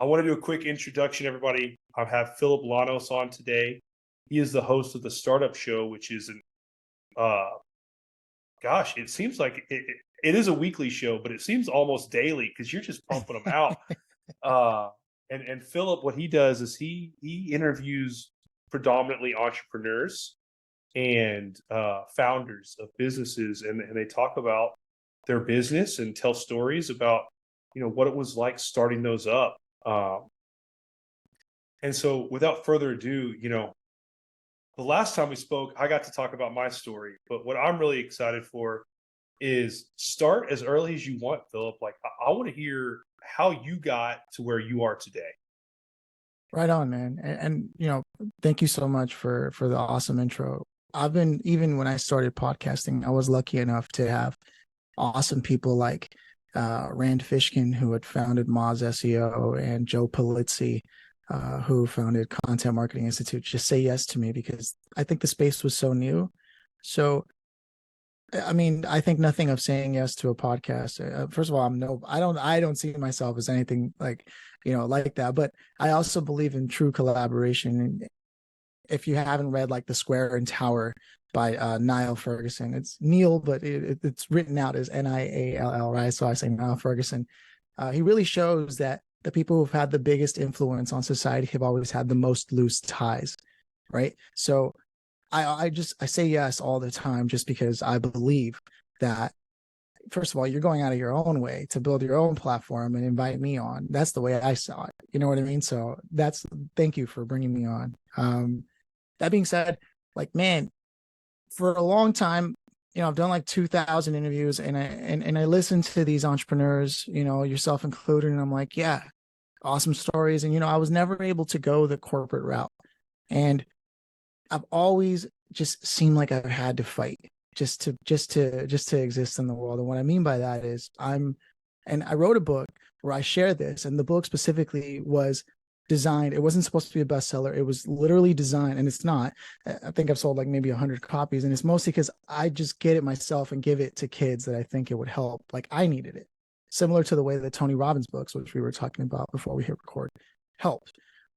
I want to do a quick introduction, everybody. I have Phillip Lanos on today. He is the host of the Startup Show, which is an uh, gosh, it seems like it is a weekly show, but it seems almost daily because you're just pumping them out. And Philip, what he does is he interviews predominantly entrepreneurs and founders of businesses, and they talk about their business and tell stories about what it was like starting those up. Um, and so, without further ado, the last time we spoke, I got to talk about my story. But what I'm really excited for is start as early as you want, Philip. Like, I want to hear how you got to where you are today. Right on, man. And thank you so much for the awesome intro. I've been, even when I started podcasting, I was lucky enough to have awesome people like Rand Fishkin, who had founded Moz SEO, and Joe Palizzi, who founded Content Marketing Institute, just say yes to me because I think the space was so new. So, I mean, I think nothing of saying yes to a podcast. First of all, I don't see myself as anything like that. But I also believe in true collaboration. And if you haven't read like The Square and Tower by Niall Ferguson, it's Neil, but it's written out as Niall, right? So I say Niall Ferguson. He really shows that the people who've had the biggest influence on society have always had the most loose ties, right? So I say yes all the time just because I believe that, first of all, you're going out of your own way to build your own platform and invite me on. That's the way I saw it. You know what I mean? So thank you for bringing me on. That being said, like, man, for a long time, I've done like 2,000 interviews, and I listen to these entrepreneurs, yourself included, and I'm like, yeah, awesome stories. And I was never able to go the corporate route, and I've always just seemed like I've had to fight just to exist in the world. And what I mean by that is and I wrote a book where I share this, and the book specifically was designed. It wasn't supposed to be a bestseller. It was literally designed, and it's not. I think I've sold like maybe 100 copies, and it's mostly because I just get it myself and give it to kids that I think it would help. Like, I needed it, similar to the way that Tony Robbins books, which we were talking about before we hit record, helped.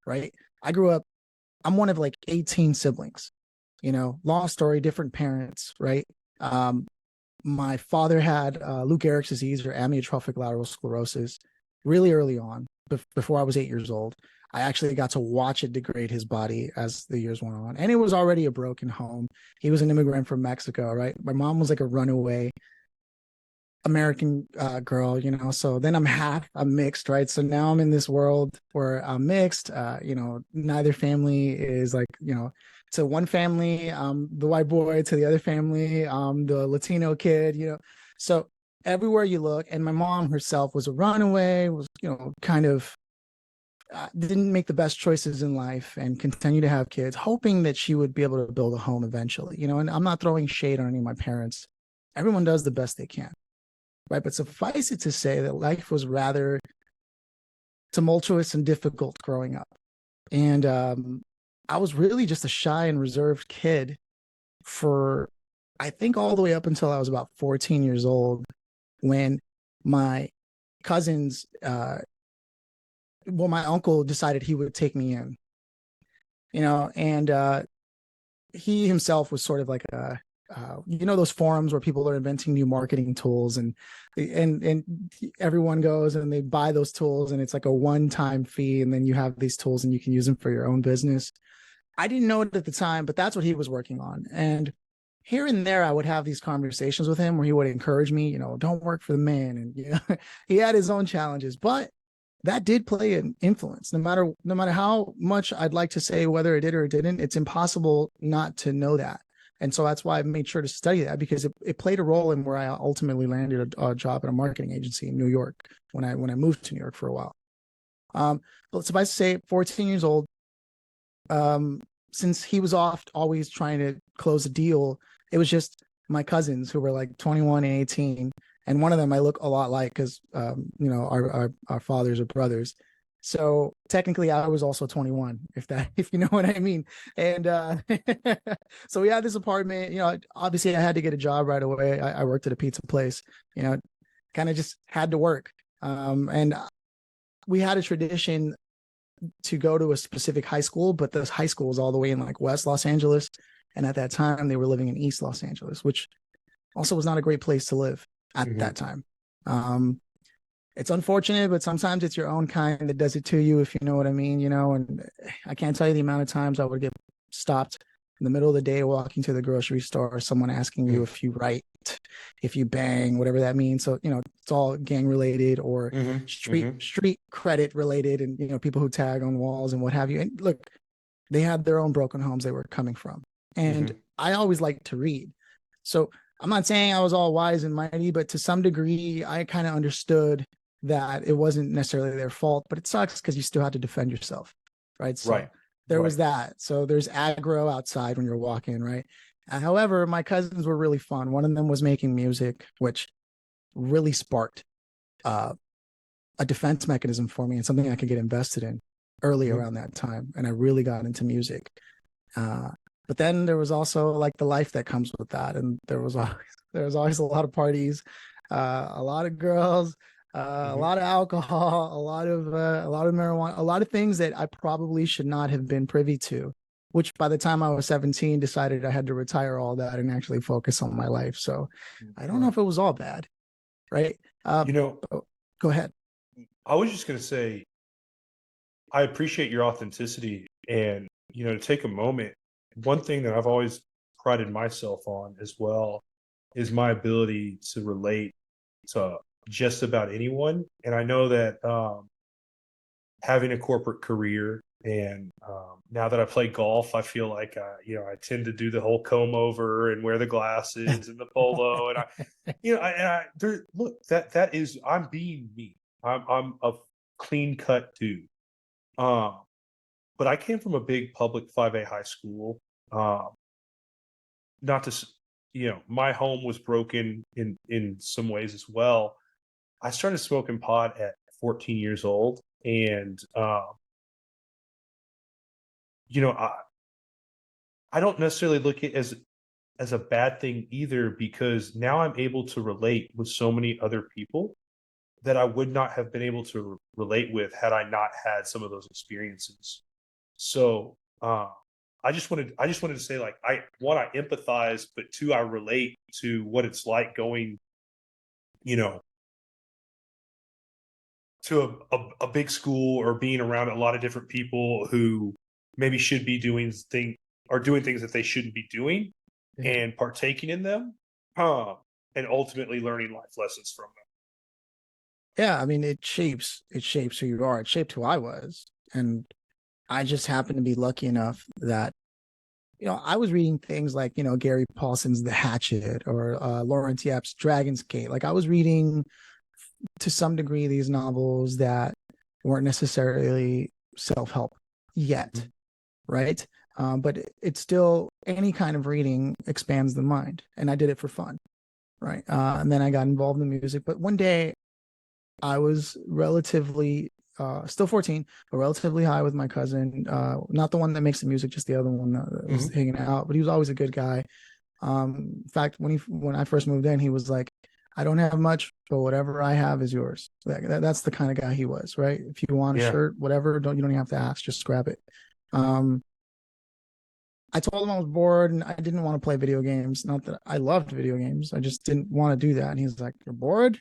Right? I grew up. I'm one of like 18 siblings. Long story, different parents. Right? My father had Lou Gehrig's disease, or amyotrophic lateral sclerosis, really early on, before I was 8 years old. I actually got to watch it degrade his body as the years went on. And it was already a broken home. He was an immigrant from Mexico, right? My mom was like a runaway American girl, so then I'm mixed, right? So now I'm in this world where I'm mixed. Neither family is like, to one family, the white boy, to the other family, the Latino kid, so everywhere you look. And my mom herself was a runaway, was, kind of didn't make the best choices in life, and continue to have kids, hoping that she would be able to build a home eventually, and I'm not throwing shade on any of my parents. Everyone does the best they can. Right. But suffice it to say that life was rather tumultuous and difficult growing up. And I was really just a shy and reserved kid for, I think, all the way up until I was about 14 years old, when my cousins, my uncle decided he would take me in, and he himself was sort of like those forums where people are inventing new marketing tools, and everyone goes and they buy those tools, and it's like a one-time fee, and then you have these tools and you can use them for your own business. I didn't know it at the time, but that's what he was working on. And here and there, I would have these conversations with him where he would encourage me, don't work for the man. And he had his own challenges, but that did play an influence. No matter how much I'd like to say whether it did or it didn't, it's impossible not to know that. And so that's why I made sure to study that, because it played a role in where I ultimately landed a job at a marketing agency in New York when I moved to New York for a while. But suffice to say, 14 years old, since he was off always trying to close a deal, it was just my cousins who were like 21 and 18. And one of them I look a lot like, because, our fathers are brothers. So technically I was also 21, if you know what I mean. And so we had this apartment, obviously I had to get a job right away. I worked at a pizza place, kind of just had to work. And we had a tradition to go to a specific high school, but this high school was all the way in like West Los Angeles. And at that time, they were living in East Los Angeles, which also was not a great place to live at that time. It's unfortunate, but sometimes it's your own kind that does it to you, if you know what I mean, you know. And I can't tell you the amount of times I would get stopped in the middle of the day walking to the grocery store, someone asking you if you write, if you bang, whatever that means. So, you know, it's all gang related or street credit related, and, you know, people who tag on walls and what have you. And look, they had their own broken homes they were coming from. And I always liked to read. So I'm not saying I was all wise and mighty, but to some degree, I kind of understood that it wasn't necessarily their fault, but it sucks because you still had to defend yourself, right? So there was that. So there's aggro outside when you're walking, right? However, my cousins were really fun. One of them was making music, which really sparked a defense mechanism for me and something I could get invested in early around that time. And I really got into music. But then there was also like the life that comes with that. And there was always a lot of parties, a lot of girls, a lot of alcohol, a lot of marijuana, a lot of things that I probably should not have been privy to, which by the time I was 17, decided I had to retire all that and actually focus on my life. So I don't know if it was all bad, right? You know, go ahead. I was just going to say, I appreciate your authenticity, and, you know, to take a moment, one thing that I've always prided myself on as well is my ability to relate to just about anyone. And I know that having a corporate career, and now that I play golf, I feel like you know, I tend to do the whole comb over and wear the glasses and the polo, and look, that is, I'm being me. I'm a clean cut dude. But I came from a big public 5A high school. Not to, you know, my home was broken in some ways as well. I started smoking pot at 14 years old, and you know, I don't necessarily look at it as a bad thing either, because now I'm able to relate with so many other people that I would not have been able to relate with had I not had some of those experiences. So I just wanted to say, like, I empathize, but two, I relate to what it's like going, you know, to a big school, or being around a lot of different people who maybe should be doing things that they shouldn't be doing, and partaking in them, and ultimately learning life lessons from them. Yeah, I mean, it shapes who you are. It shaped who I was. And I just happened to be lucky enough that, you know, I was reading things like, you know, Gary Paulson's The Hatchet, or Lawrence Yep's Dragon's Gate. Like, I was reading to some degree these novels that weren't necessarily self-help yet, right? But it's still, any kind of reading expands the mind, and I did it for fun, right? And then I got involved in music. But one day I was relatively still 14, but relatively high with my cousin, not the one that makes the music, just the other one that was hanging out. But he was always a good guy. In fact, when I first moved in, he was like, I don't have much, but whatever I have is yours. That's the kind of guy he was, right? If you want a shirt, whatever, you don't even have to ask, just grab it. I told him I was bored and I didn't want to play video games. Not that I loved video games, I just didn't want to do that. And he's like, "You're bored?"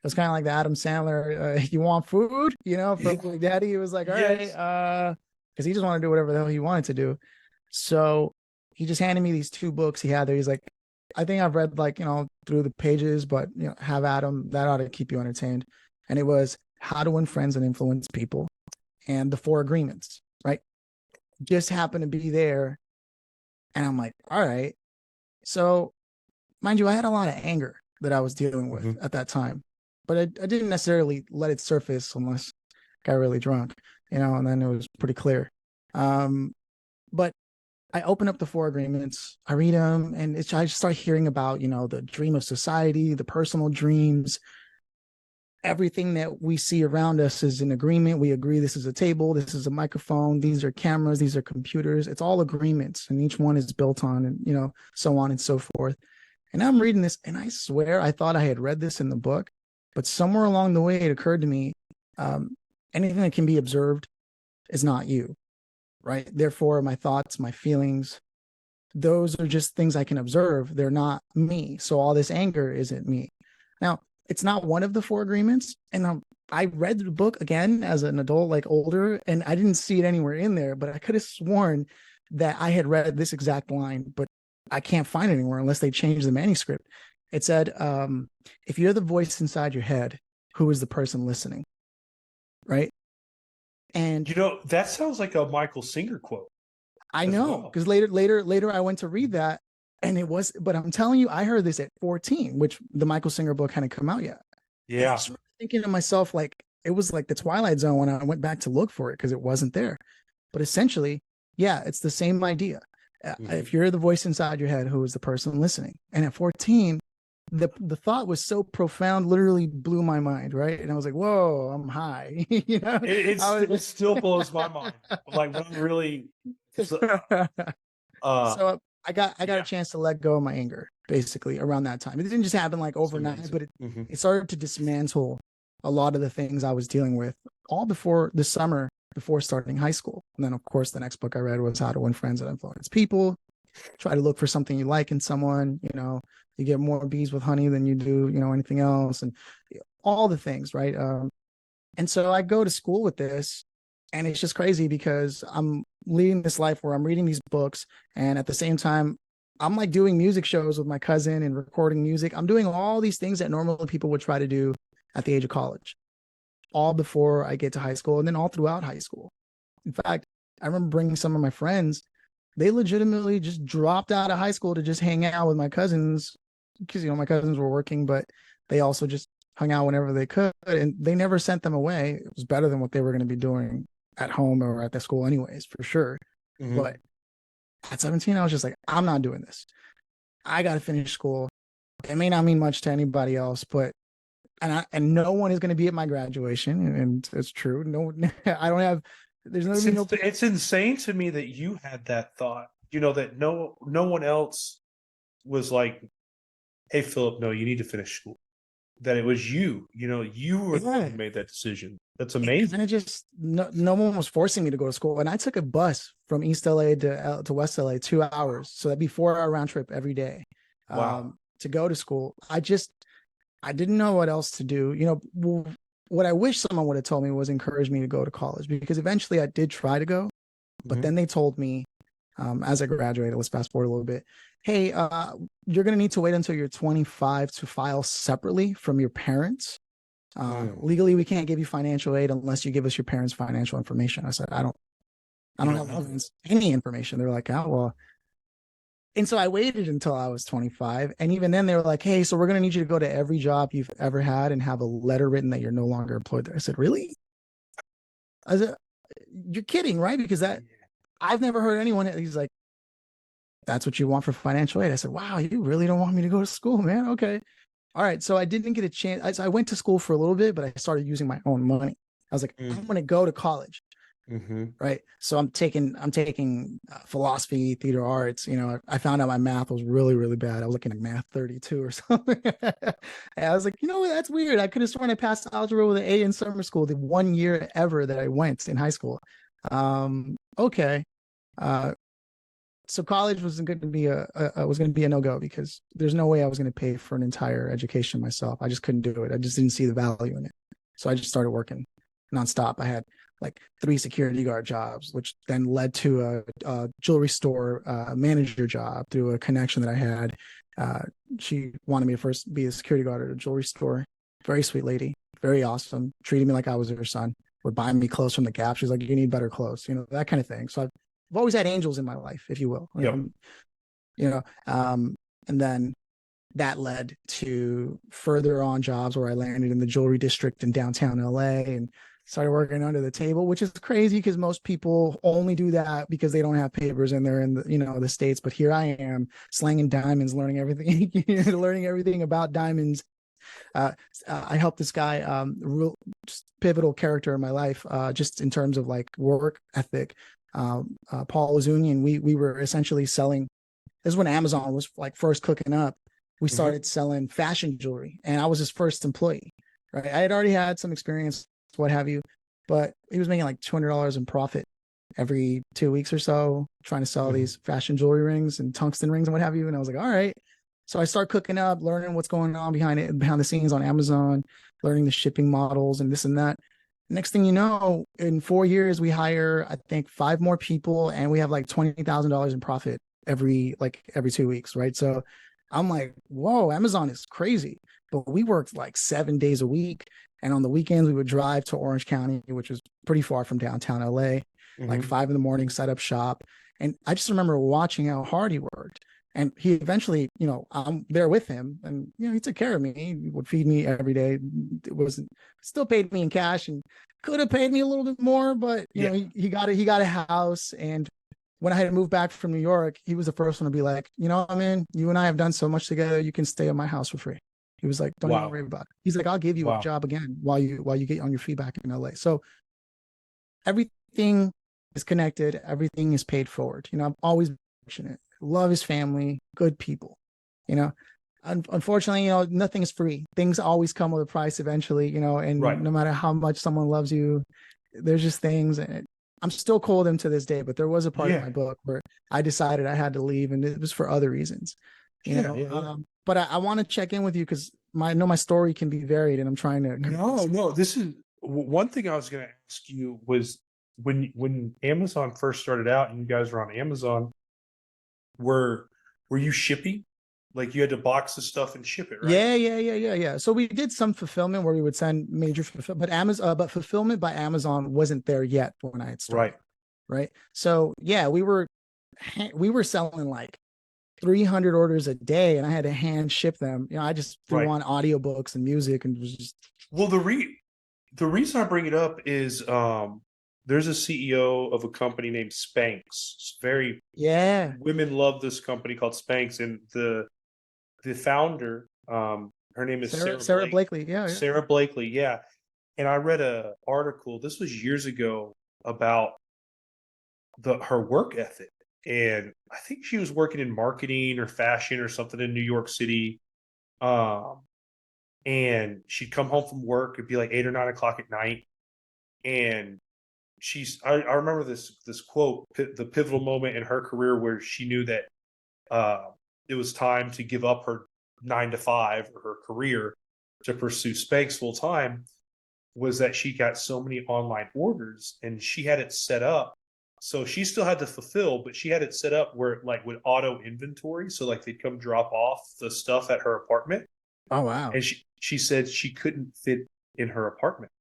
It's kind of like the Adam Sandler, you want food, you know, from Big Daddy. He was like, all right, because he just wanted to do whatever the hell he wanted to do. So he just handed me these two books he had there. He's like, I think I've read, like, you know, through the pages, but, you know, have Adam, that ought to keep you entertained. And it was How to Win Friends and Influence People, and The Four Agreements, right? Just happened to be there. And I'm like, all right. So mind you, I had a lot of anger that I was dealing with at that time, but I didn't necessarily let it surface unless I got really drunk, you know, and then it was pretty clear. But I open up the Four Agreements, I read them, and I just start hearing about, you know, the dream of society, the personal dreams. Everything that we see around us is an agreement. We agree this is a table, this is a microphone, these are cameras, these are computers. It's all agreements, and each one is built on, and, you know, so on and so forth. And I'm reading this, and I swear I thought I had read this in the book, but somewhere along the way, it occurred to me, anything that can be observed is not you, right? Therefore, my thoughts, my feelings, those are just things I can observe. They're not me. So all this anger isn't me. Now, it's not one of the four agreements. And I read the book again as an adult, like older, and I didn't see it anywhere in there, but I could have sworn that I had read this exact line, but I can't find it anywhere unless they changed the manuscript. It said, if you're the voice inside your head, who is the person listening? Right. And that sounds like a Michael Singer quote. I know, because later I went to read that, and it was, but I'm telling you, I heard this at 14, which the Michael Singer book hadn't come out yet. Yeah. I was thinking to myself, like, it was like the Twilight Zone when I went back to look for it because it wasn't there. But essentially, yeah, it's the same idea. If you're the voice inside your head, who is the person listening? And at 14, the thought was so profound, literally blew my mind, right? And I was like, whoa, I'm high. It still blows my mind. Like, when I'm really so I got a chance to let go of my anger basically around that time. It didn't just happen like overnight, but it started to dismantle a lot of the things I was dealing with all before the summer, before starting high school. And then of course the next book I read was How to Win Friends and Influence People. Try to look for something you like in someone. You get more bees with honey than you do, anything else, and all the things, right? And so I go to school with this, and it's just crazy because I'm leading this life where I'm reading these books, and at the same time, I'm like doing music shows with my cousin and recording music. I'm doing all these things that normal people would try to do at the age of college, all before I get to high school, and then all throughout high school. In fact, I remember bringing some of my friends. They legitimately just dropped out of high school to just hang out with my cousins because, my cousins were working, but they also just hung out whenever they could, and they never sent them away. It was better than what they were going to be doing at home or at the school anyways, for sure. But at 17, I was just like, I'm not doing this. I got to finish school. It may not mean much to anybody else, but and no one is going to be at my graduation, and it's true. No, I don't have. There's no. It's insane to me that you had that thought. That no one else was like, "Hey, Philip, no, you need to finish school." That it was you. You were the one who made that decision. That's amazing. And it just no one was forcing me to go to school, and I took a bus from East LA to West LA 2 hours, so that'd be 4-hour round trip every day. Wow. To go to school. I didn't know what else to do. What I wish someone would have told me was encourage me to go to college, because eventually I did try to go, but then they told me, as I graduated, let's fast forward a little bit. Hey, you're going to need to wait until you're 25 to file separately from your parents. Legally, we can't give you financial aid unless you give us your parents' financial information. I said, I don't have any information. They're like, oh, well. And so I waited until I was 25. And even then they were like, hey, so we're going to need you to go to every job you've ever had and have a letter written that you're no longer employed there. I said, really? I said, you're kidding, right? Because I've never heard anyone. He's like, that's what you want for financial aid. I said, wow, you really don't want me to go to school, man. Okay. All right. So I didn't get a chance. I went to school for a little bit, but I started using my own money. I was like, I'm going to go to college. Right. So I'm taking philosophy, theater arts. I found out my math was really, really bad. I was looking at math 32 or something. And I was like, that's weird. I could have sworn I passed algebra with an A in summer school, the 1 year ever that I went in high school. Okay. So college was going to be a no-go, because there's no way I was going to pay for an entire education myself. I just couldn't do it. I just didn't see the value in it. So I just started working nonstop. I had like 3 security guard jobs, which then led to a jewelry store manager job through a connection that I had. She wanted me to first be a security guard at a jewelry store. Very sweet lady, very awesome. Treated me like I was her son. Would buy me clothes from the Gap. She's like, you need better clothes, that kind of thing. So I've always had angels in my life, if you will. Yep. And then that led to further on jobs where I landed in the jewelry district in downtown LA and started working under the table, which is crazy because most people only do that because they don't have papers and they're in the States. But here I am slanging diamonds, learning everything about diamonds. I helped this guy, real just pivotal character in my life, just in terms of like work ethic. Paul Ozunian, we were essentially selling. This is when Amazon was like first cooking up. We started selling fashion jewelry, and I was his first employee. Right, I had already had some experience what have you. But he was making like $200 in profit every 2 weeks or so, trying to sell Mhm. these fashion jewelry rings and tungsten rings and what have you. And I was like, all right. So I start cooking up, learning what's going on behind the scenes on Amazon, learning the shipping models and this and that. Next thing you know, in 4 years, we hire, I think, 5 more people, and we have like $20,000 in profit every 2 weeks, right? So I'm like, whoa, Amazon is crazy. But we worked like 7 days a week. And on the weekends, we would drive to Orange County, which was pretty far from downtown LA, like Mhm. 5 in the morning, set up shop. And I just remember watching how hard he worked. And he eventually, I'm there with him, and he took care of me. He would feed me every day. It wasn't still paid me in cash, and could have paid me a little bit more, but Yeah. he got a house. And when I had to move back from New York, he was the first one to be like, I mean, you and I have done so much together. You can stay at my house for free. He was like, don't even Wow. worry about it. He's like, I'll give you a Wow. job again while you get on your feet back in LA. So everything is connected. Everything is paid forward. I'm always fortunate. Love his family, good people. You know, Unfortunately, nothing is free. Things always come with a price eventually. And Right. no matter how much someone loves you, there's just things. And I'm still cool with him to this day. But there was a part in Yeah. my book where I decided I had to leave, and it was for other reasons. Yeah. Yeah. But I want to check in with you because I know my story can be varied, and I'm trying to. No. This is one thing I was going to ask you was when Amazon first started out and you guys were on Amazon, were were you shipping? Like you had to box the stuff and ship it, right? Yeah. So we did some fulfillment where we would send major fulfillment, but fulfillment by Amazon wasn't there yet when I had Right. started, right? So yeah, we were selling like 300 orders a day, and I had to hand ship them. I just threw Right. on audiobooks and music, and was just Well, the reason I bring it up is there's a CEO of a company named Spanx. It's very yeah, women love this company called Spanx, and the founder, her name is Sarah Blakely. Yeah. Sarah Blakely, yeah. And I read a article, this was years ago, about her work ethic. And I think she was working in marketing or fashion or something in New York City. Um, and she'd come home from work, it'd be like 8 or 9 o'clock at night. And I remember this quote, the pivotal moment in her career where she knew that uh, it was time to give up her 9 to 5 or her career to pursue Spanx full time, was that she got so many online orders and she had it set up. So she still had to fulfill, but she had it set up where it like would auto inventory. So like they'd come drop off the stuff at her apartment. Oh wow. And she said she couldn't fit in her apartment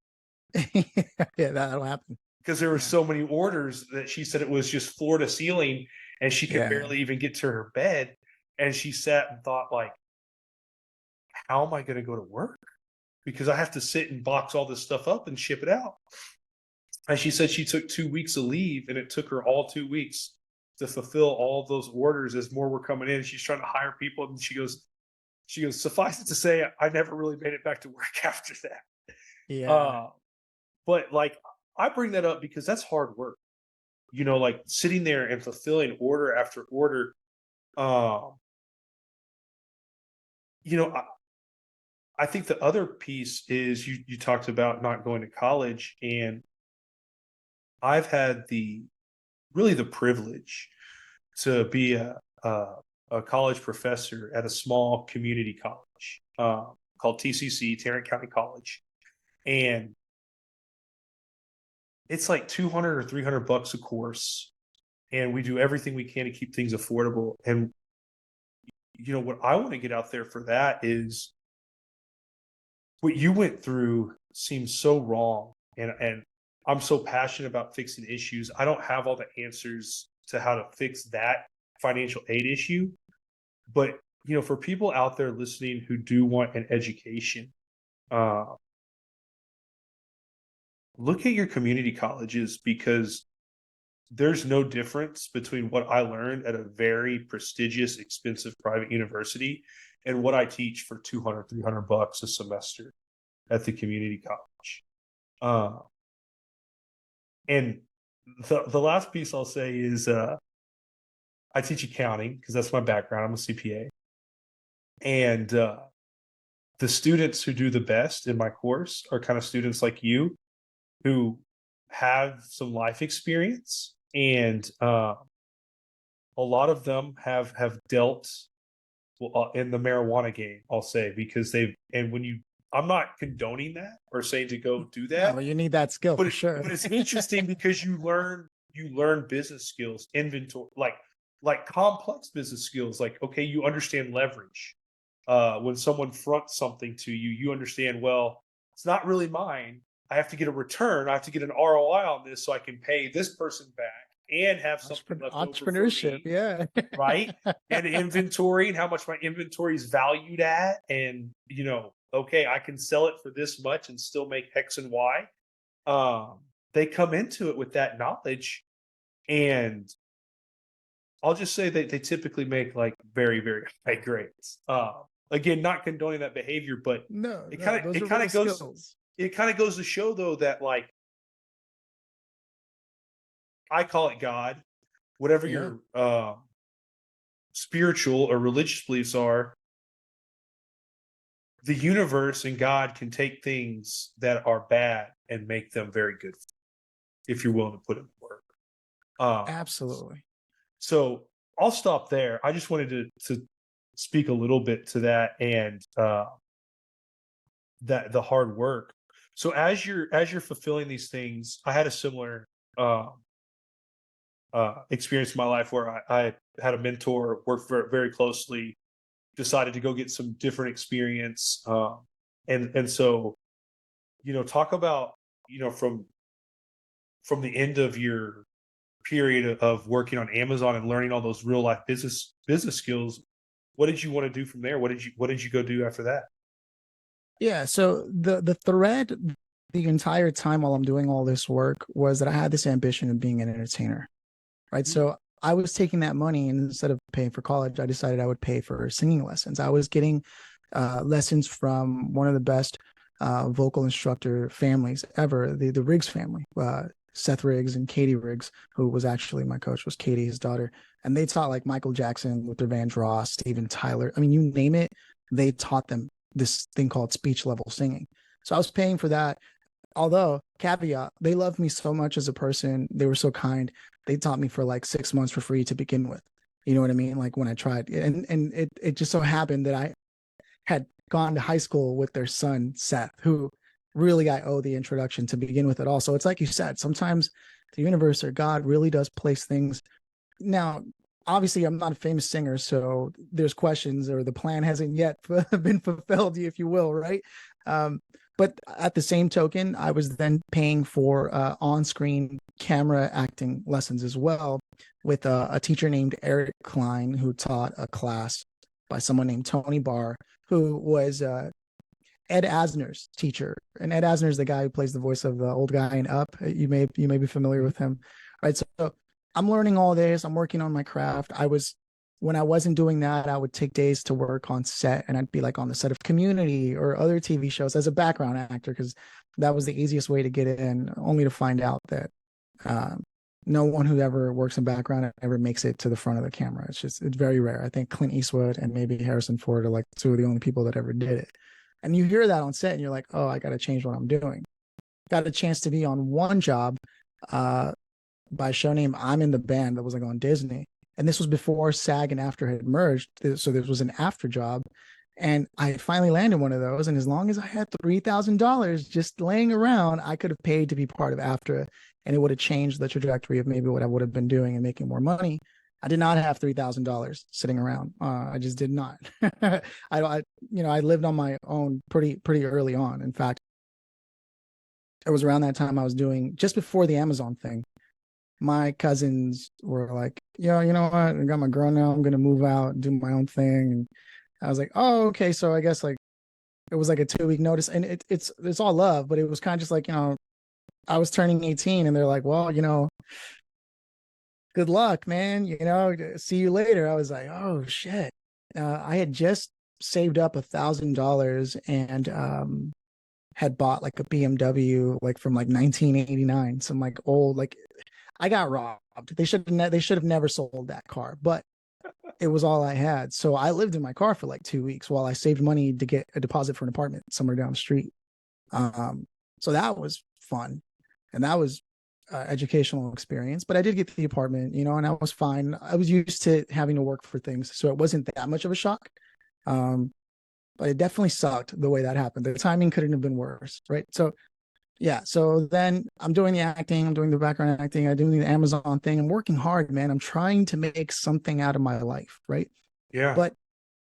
Yeah, that'll happen. because there were Yeah. so many orders that she said it was just floor to ceiling and she could Yeah. barely even get to her bed. And she sat and thought like, how am I going to go to work? Because I have to sit and box all this stuff up and ship it out. And she said she took 2 weeks of leave and it took her all 2 weeks to fulfill all of those orders as more were coming in. She's trying to hire people. And she goes, suffice it to say, I never really made it back to work after that. Yeah. But like, I bring that up because that's hard work, like sitting there and fulfilling order after order. Um, you know, I think the other piece is you talked about not going to college, and I've had the privilege to be a college professor at a small community college called TCC, Tarrant County College, and it's like 200 or $300 a course, and we do everything we can to keep things affordable. And what I want to get out there for that is what you went through seems so wrong, and I'm so passionate about fixing issues. I don't have all the answers to how to fix that financial aid issue, but for people out there listening who do want an education, uh, look at your community colleges, because there's no difference between what I learned at a very prestigious, expensive private university and what I teach for 200, $300 a semester at the community college. And the last piece I'll say is I teach accounting because that's my background. I'm a CPA. And the students who do the best in my course are kind of students like you who have some life experience, and a lot of them have dealt in the marijuana game, I'll say, because when you, I'm not condoning that or saying to go do No, that, but you need that skill but for sure. but it's interesting because you learn business skills, inventory, like complex business skills. Like, okay, you understand leverage. When someone fronts something to you, you understand, well, it's not really mine. I have to get a return. I have to get an ROI on this so I can pay this person back and have something left over for Entrepreneurship, me, yeah. right? And inventory and how much my inventory is valued at. And, okay, I can sell it for this much and still make X and Y. They come into it with that knowledge, and I'll just say that they typically make like very, very high grades. Again, not condoning that behavior, but No, it no, kind of those it are kind real of goes skills. it kind of goes to show though that, like, I call it God, whatever Yeah, your spiritual or religious beliefs are, the universe and God can take things that are bad and make them very good if you're willing to put in the work. Uh, absolutely. so I'll stop there. I just wanted to speak a little bit to that, and that the hard work. So as you're fulfilling these things, I had a similar uh, experience in my life where I had a mentor, worked very, very closely, decided to go get some different experience, and so, talk about, from the end of your period of working on Amazon and learning all those real life business skills. What did you want to do from there? What did you go do after that? Yeah, so the thread the entire time while I'm doing all this work was that I had this ambition of being an entertainer, right? Mm. So I was taking that money, and instead of paying for college, I decided I would pay for singing lessons. I was getting lessons from one of the best vocal instructor families ever, the Riggs family. Seth Riggs and Katie Riggs, who was actually my coach, was Katie, his daughter. And they taught like Michael Jackson, Luther Vandross, Steven Tyler. I mean, you name it, they taught them this thing called speech level singing. So I was paying for that. Although, caveat, they loved me so much as a person. They were so kind. They taught me for like 6 months for free to begin with. You know what I mean? Like when I tried. And it just so happened that I had gone to high school with their son, Seth, who really I owe the introduction to begin with it all. So it's like you said, sometimes the universe or God really does place things. Now, obviously, I'm not a famous singer, so there's questions, or the plan hasn't yet been fulfilled, if you will, right? Um, but at the same token, I was then paying for on-screen camera acting lessons as well with a teacher named Eric Klein, who taught a class by someone named Tony Barr, who was Ed Asner's teacher. And Ed Asner is the guy who plays the voice of the old guy in Up. You may be familiar with him, right? So I'm learning all this. I'm working on my craft. When I wasn't doing that, I would take days to work on set, and I'd be like on the set of Community or other TV shows as a background actor, because that was the easiest way to get in, only to find out that no one who ever works in background ever makes it to the front of the camera. It's very rare. I think Clint Eastwood and maybe Harrison Ford are like two of the only people that ever did it. And you hear that on set and you're like, oh, I got to change what I'm doing. Got a chance to be on one job by a show named I'm in the Band that was like on Disney. And this was before SAG and AFTRA had merged. So this was an after job. And I finally landed one of those. And as long as I had $3,000 just laying around, I could have paid to be part of AFTRA, and it would have changed the trajectory of maybe what I would have been doing and making more money. I did not have $3,000 sitting around. I just did not. I lived on my own pretty early on. In fact, it was around that time I was doing just before the Amazon thing. My cousins were like, "Yeah, you know what? I got my girl now. I'm gonna move out and do my own thing." And I was like, "Oh, okay." So I guess like it was like a 2 week notice, and it's all love, but it was kind of just like, I was turning 18, and they're like, "Well, good luck, man. See you later." I was like, "Oh shit." I had just saved up $1,000 and had bought like a BMW like from like 1989, some like old, like I got robbed. They should have never sold that car, but it was all I had. So I lived in my car for like 2 weeks while I saved money to get a deposit for an apartment somewhere down the street. Um, so that was fun. and that was educational experience. But I did get the apartment, and I was fine. I was used to having to work for things, so it wasn't that much of a shock. But it definitely sucked the way that happened. The timing couldn't have been worse, right? So yeah, so then I'm doing the acting, I'm doing the background acting, I'm doing the Amazon thing. I'm working hard, man. I'm trying to make something out of my life, right? Yeah. But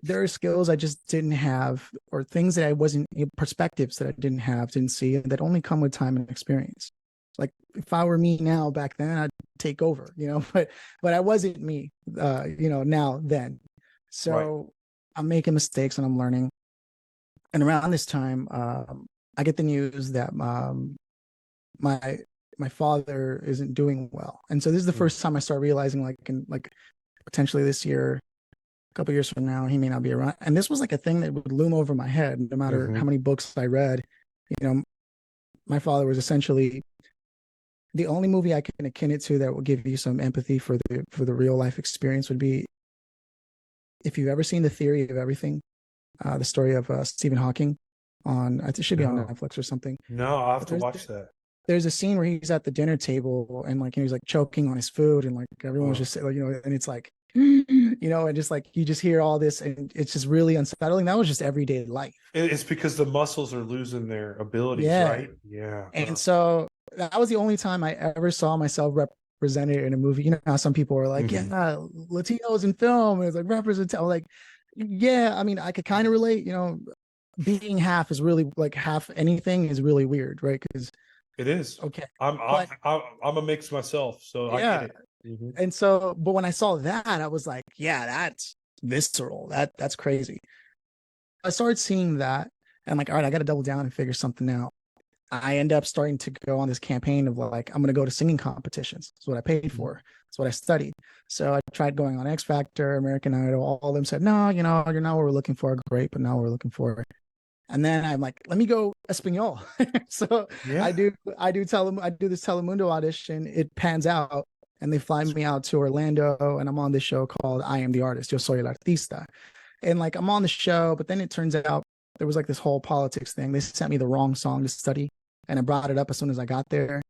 there are skills I just didn't have, or things that I wasn't, perspectives that I didn't see, that only come with time and experience. Like if I were me now back then, I'd take over, but I wasn't me, now then. So Right. I'm making mistakes and I'm learning. And around this time, I get the news that my my father isn't doing well, and so this is the first time I start realizing, like potentially this year, a couple years from now, he may not be around. And this was like a thing that would loom over my head, no matter how many books I read. My father was essentially the only movie I can akin it to that will give you some empathy for the real life experience would be, if you've ever seen The Theory of Everything, the story of Stephen Hawking. It should be on Netflix or something. No, I'll have But to watch that. there's a scene where he's at the dinner table and he's like choking on his food, and like everyone's just like, and it's like, and just like you just hear all this, and it's just really unsettling. That was just everyday life. It's because the muscles are losing their abilities, Yeah. right? Yeah. And so that was the only time I ever saw myself represented in a movie. You know how some people are like, yeah, Latinos in film, and it's like represent. Like, yeah, I mean, I could kind of relate. Being half is really, like, half anything is really weird, right? Because it is. Okay, I'm a mix myself, so I get it. And so, but when I saw that, I was like, yeah, that's visceral. That's crazy. I started seeing that, and I'm like, all right, I got to double down and figure something out. I end up starting to go on this campaign of like, I'm going to go to singing competitions. That's what I paid for. That's what I studied. So I tried going on X Factor, American Idol. All of them said, no, you're not what we're looking for. Great, but now we're looking for it. And then I'm like, let me go Espanol. So Yeah. I do this Telemundo audition. It pans out, and they fly me out to Orlando, and I'm on this show called I Am the Artist, Yo Soy el Artista. And like, I'm on the show, but then it turns out there was like this whole politics thing. They sent me the wrong song to study, and I brought it up as soon as I got there.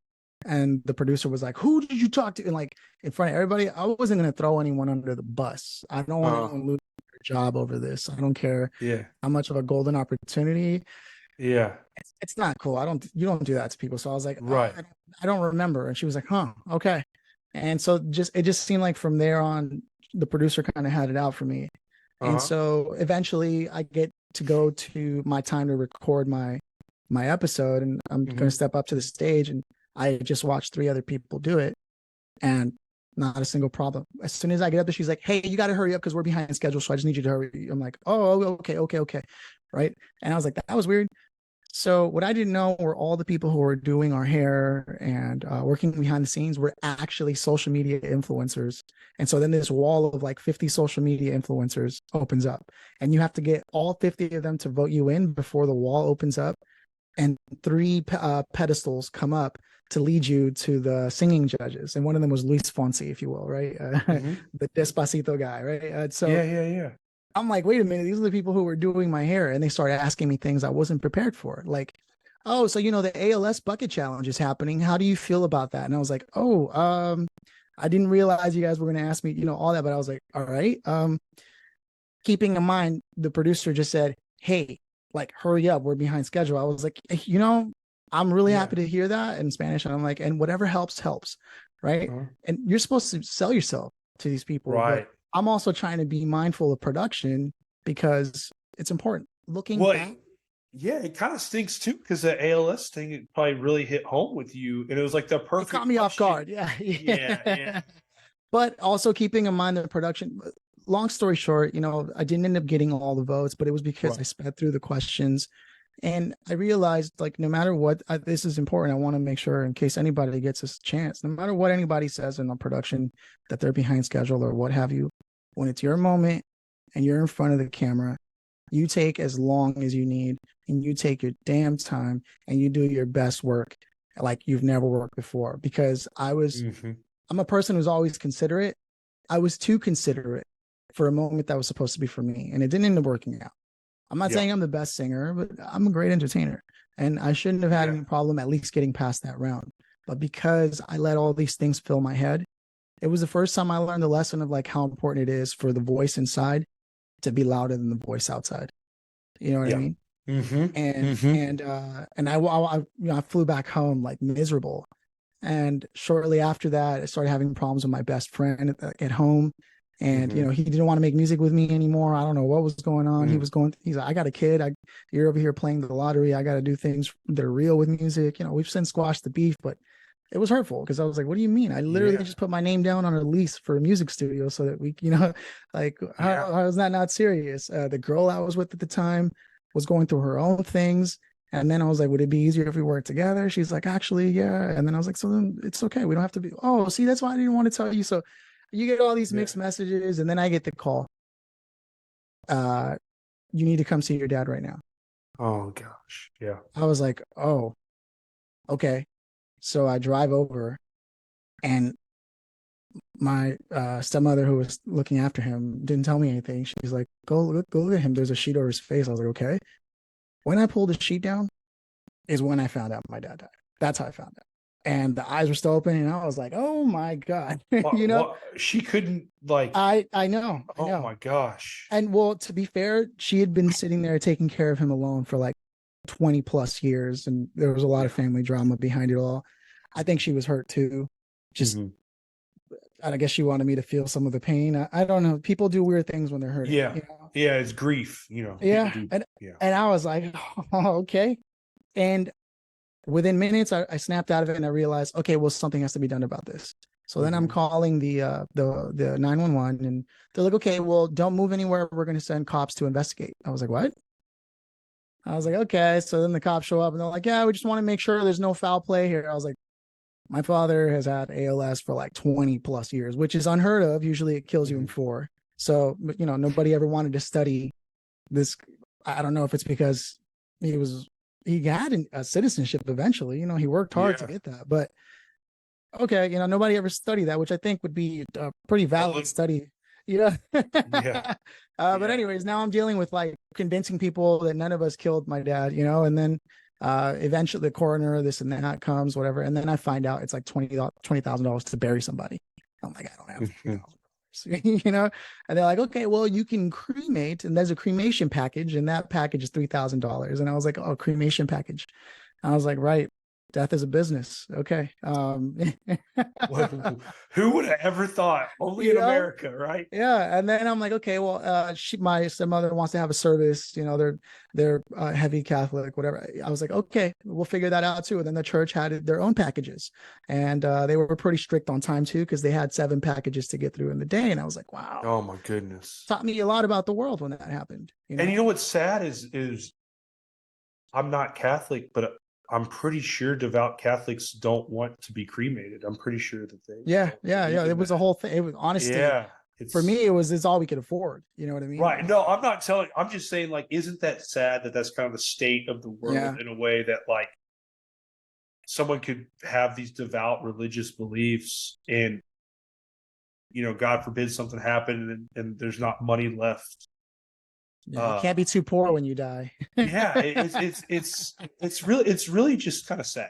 And the producer was like, who did you talk to? And like, in front of everybody, I wasn't going to throw anyone under the bus. I don't want anyone to lose their job over this. I don't care how much of a golden opportunity. Yeah. It's not cool. You don't do that to people. So I was like, right. I don't remember. And she was like, huh, okay. And so it just seemed like from there on, the producer kind of had it out for me. And so eventually I get to go to my time to record my episode, and I'm going to step up to the stage, and I just watched 3 other people do it, and not a single problem. As soon as I get up there, she's like, hey, you got to hurry up because we're behind schedule. So I just need you to hurry. I'm like, oh, okay. Right. And I was like, that was weird. So what I didn't know were all the people who were doing our hair and working behind the scenes were actually social media influencers. And so then this wall of like 50 social media influencers opens up, and you have to get all 50 of them to vote you in before the wall opens up. And 3 pedestals come up to lead you to the singing judges. And one of them was Luis Fonsi, if you will, right? The Despacito guy, right? So yeah. I'm like, wait a minute, these are the people who were doing my hair. And they started asking me things I wasn't prepared for. Like, oh, so, the ALS bucket challenge is happening. How do you feel about that? And I was like, oh, I didn't realize you guys were going to ask me, all that. But I was like, all right. Keeping in mind, the producer just said, hey, like, hurry up, we're behind schedule. I was like, I'm really happy to hear that in Spanish. And I'm like, and whatever helps, right? And you're supposed to sell yourself to these people, right? But I'm also trying to be mindful of production because it's important. Looking back, it kind of stinks too, because the ALS thing, it probably really hit home with you, and it was like the perfect. It caught me off guard. Yeah. But also keeping in mind the production. Long story short, I didn't end up getting all the votes, but it was because I sped through the questions, and I realized, like, no matter what, this is important. I want to make sure, in case anybody gets a chance, no matter what anybody says in the production that they're behind schedule or what have you, when it's your moment and you're in front of the camera, you take as long as you need, and you take your damn time, and you do your best work like you've never worked before. Because I'm a person who's always considerate. I was too considerate for a moment that was supposed to be for me, and it didn't end up working out. I'm not saying I'm the best singer, but I'm a great entertainer, and I shouldn't have had any problem at least getting past that round. But because I let all these things fill my head, it was the first time I learned the lesson of like how important it is for the voice inside to be louder than the voice outside. You know what I Yeah. mean? Mm-hmm. And Mm-hmm. I flew back home like miserable. And shortly after that, I started having problems with my best friend at home. And Mm-hmm. he didn't want to make music with me anymore. I don't know what was going on. Mm. He's like, I got a kid. You're over here playing the lottery. I got to do things that are real with music. We've since squashed the beef, but it was hurtful because I was like, what do you mean? I literally Yeah. just put my name down on a lease for a music studio so that we, like, Yeah. how is that not serious? The girl I was with at the time was going through her own things. And then I was like, would it be easier if we worked together? She's like, actually, yeah. And then I was like, so then it's okay. We don't have to be, oh, see, that's why I didn't want to tell you. So you get all these Yeah. mixed messages. And then I get the call. Uh, you need to come see your dad right now. Oh gosh. Yeah. I was like, oh, okay. So I drive over and my stepmother who was looking after him didn't tell me anything. She's like, go look at him. There's a sheet over his face. I was like, okay. When I pulled the sheet down is when I found out my dad died. That's how I found out. And the eyes were still open, and I was like, "Oh my god!" What? She couldn't like. I know, I Oh know. my gosh. And well, to be fair, she had been sitting there taking care of him alone for like 20 plus years, and there was a lot Yeah. of family drama behind it all. I think she was hurt too. Just, Mm-hmm. I guess she wanted me to feel some of the pain. I don't know. People do weird things when they're hurting. Yeah. Yeah. It's grief. People Yeah, do. and Yeah. I was like, oh, okay. And within minutes, I snapped out of it and I realized, okay, well, something has to be done about this. So then I'm Mm-hmm. calling the 911 and they're like, okay, well, don't move anywhere. We're going to send cops to investigate. I was like, what? I was like, okay. So then the cops show up and they're like, yeah, we just want to make sure there's no foul play here. I was like, my father has had ALS for like 20 plus years, which is unheard of. Usually it kills you in Mm-hmm. 4. So, nobody ever wanted to study this. I don't know if it's because he had a citizenship eventually. He worked hard to Yeah. get that. But okay, nobody ever studied that, which I think would be a pretty A valid little. study. You know. Yeah. But Yeah. anyways, now I'm dealing with like convincing people that none of us killed my dad. And then eventually the coroner, this and that comes, whatever, and then I find out it's like $20,000 to bury somebody. I'm like, I don't have Mm-hmm. $20,000. And they're like, okay, well, you can cremate, and there's a cremation package, and that package is $3,000. And I was like, oh, cremation package. And I was like, right, death is a business. Okay. Who would have ever thought? Only you in know, America, right? yeah. And then I'm like, okay, well, my stepmother wants to have a service. They're heavy Catholic, whatever. I was like, okay, we'll figure that out too. And then the church had their own packages, and they were pretty strict on time too because they had 7 packages to get through in the day. And I was like, wow, Oh my goodness. taught me a lot about the world when that happened. And what's sad is I'm not Catholic, but I'm pretty sure devout Catholics don't want to be cremated. I'm pretty sure that they Yeah, don't yeah, believe yeah. It in was a that. whole thing. It was honestly Yeah. for It's me, it's all we could afford. You know what I mean? right. No, I'm not telling. I'm just saying, like, isn't that sad that that's kind of the state of the Yeah, world in a way that, like, someone could have these devout religious beliefs and, God forbid something happened and there's not money left. yeah. You Uh, can't be too poor when you die. yeah, it's really just kind of sad.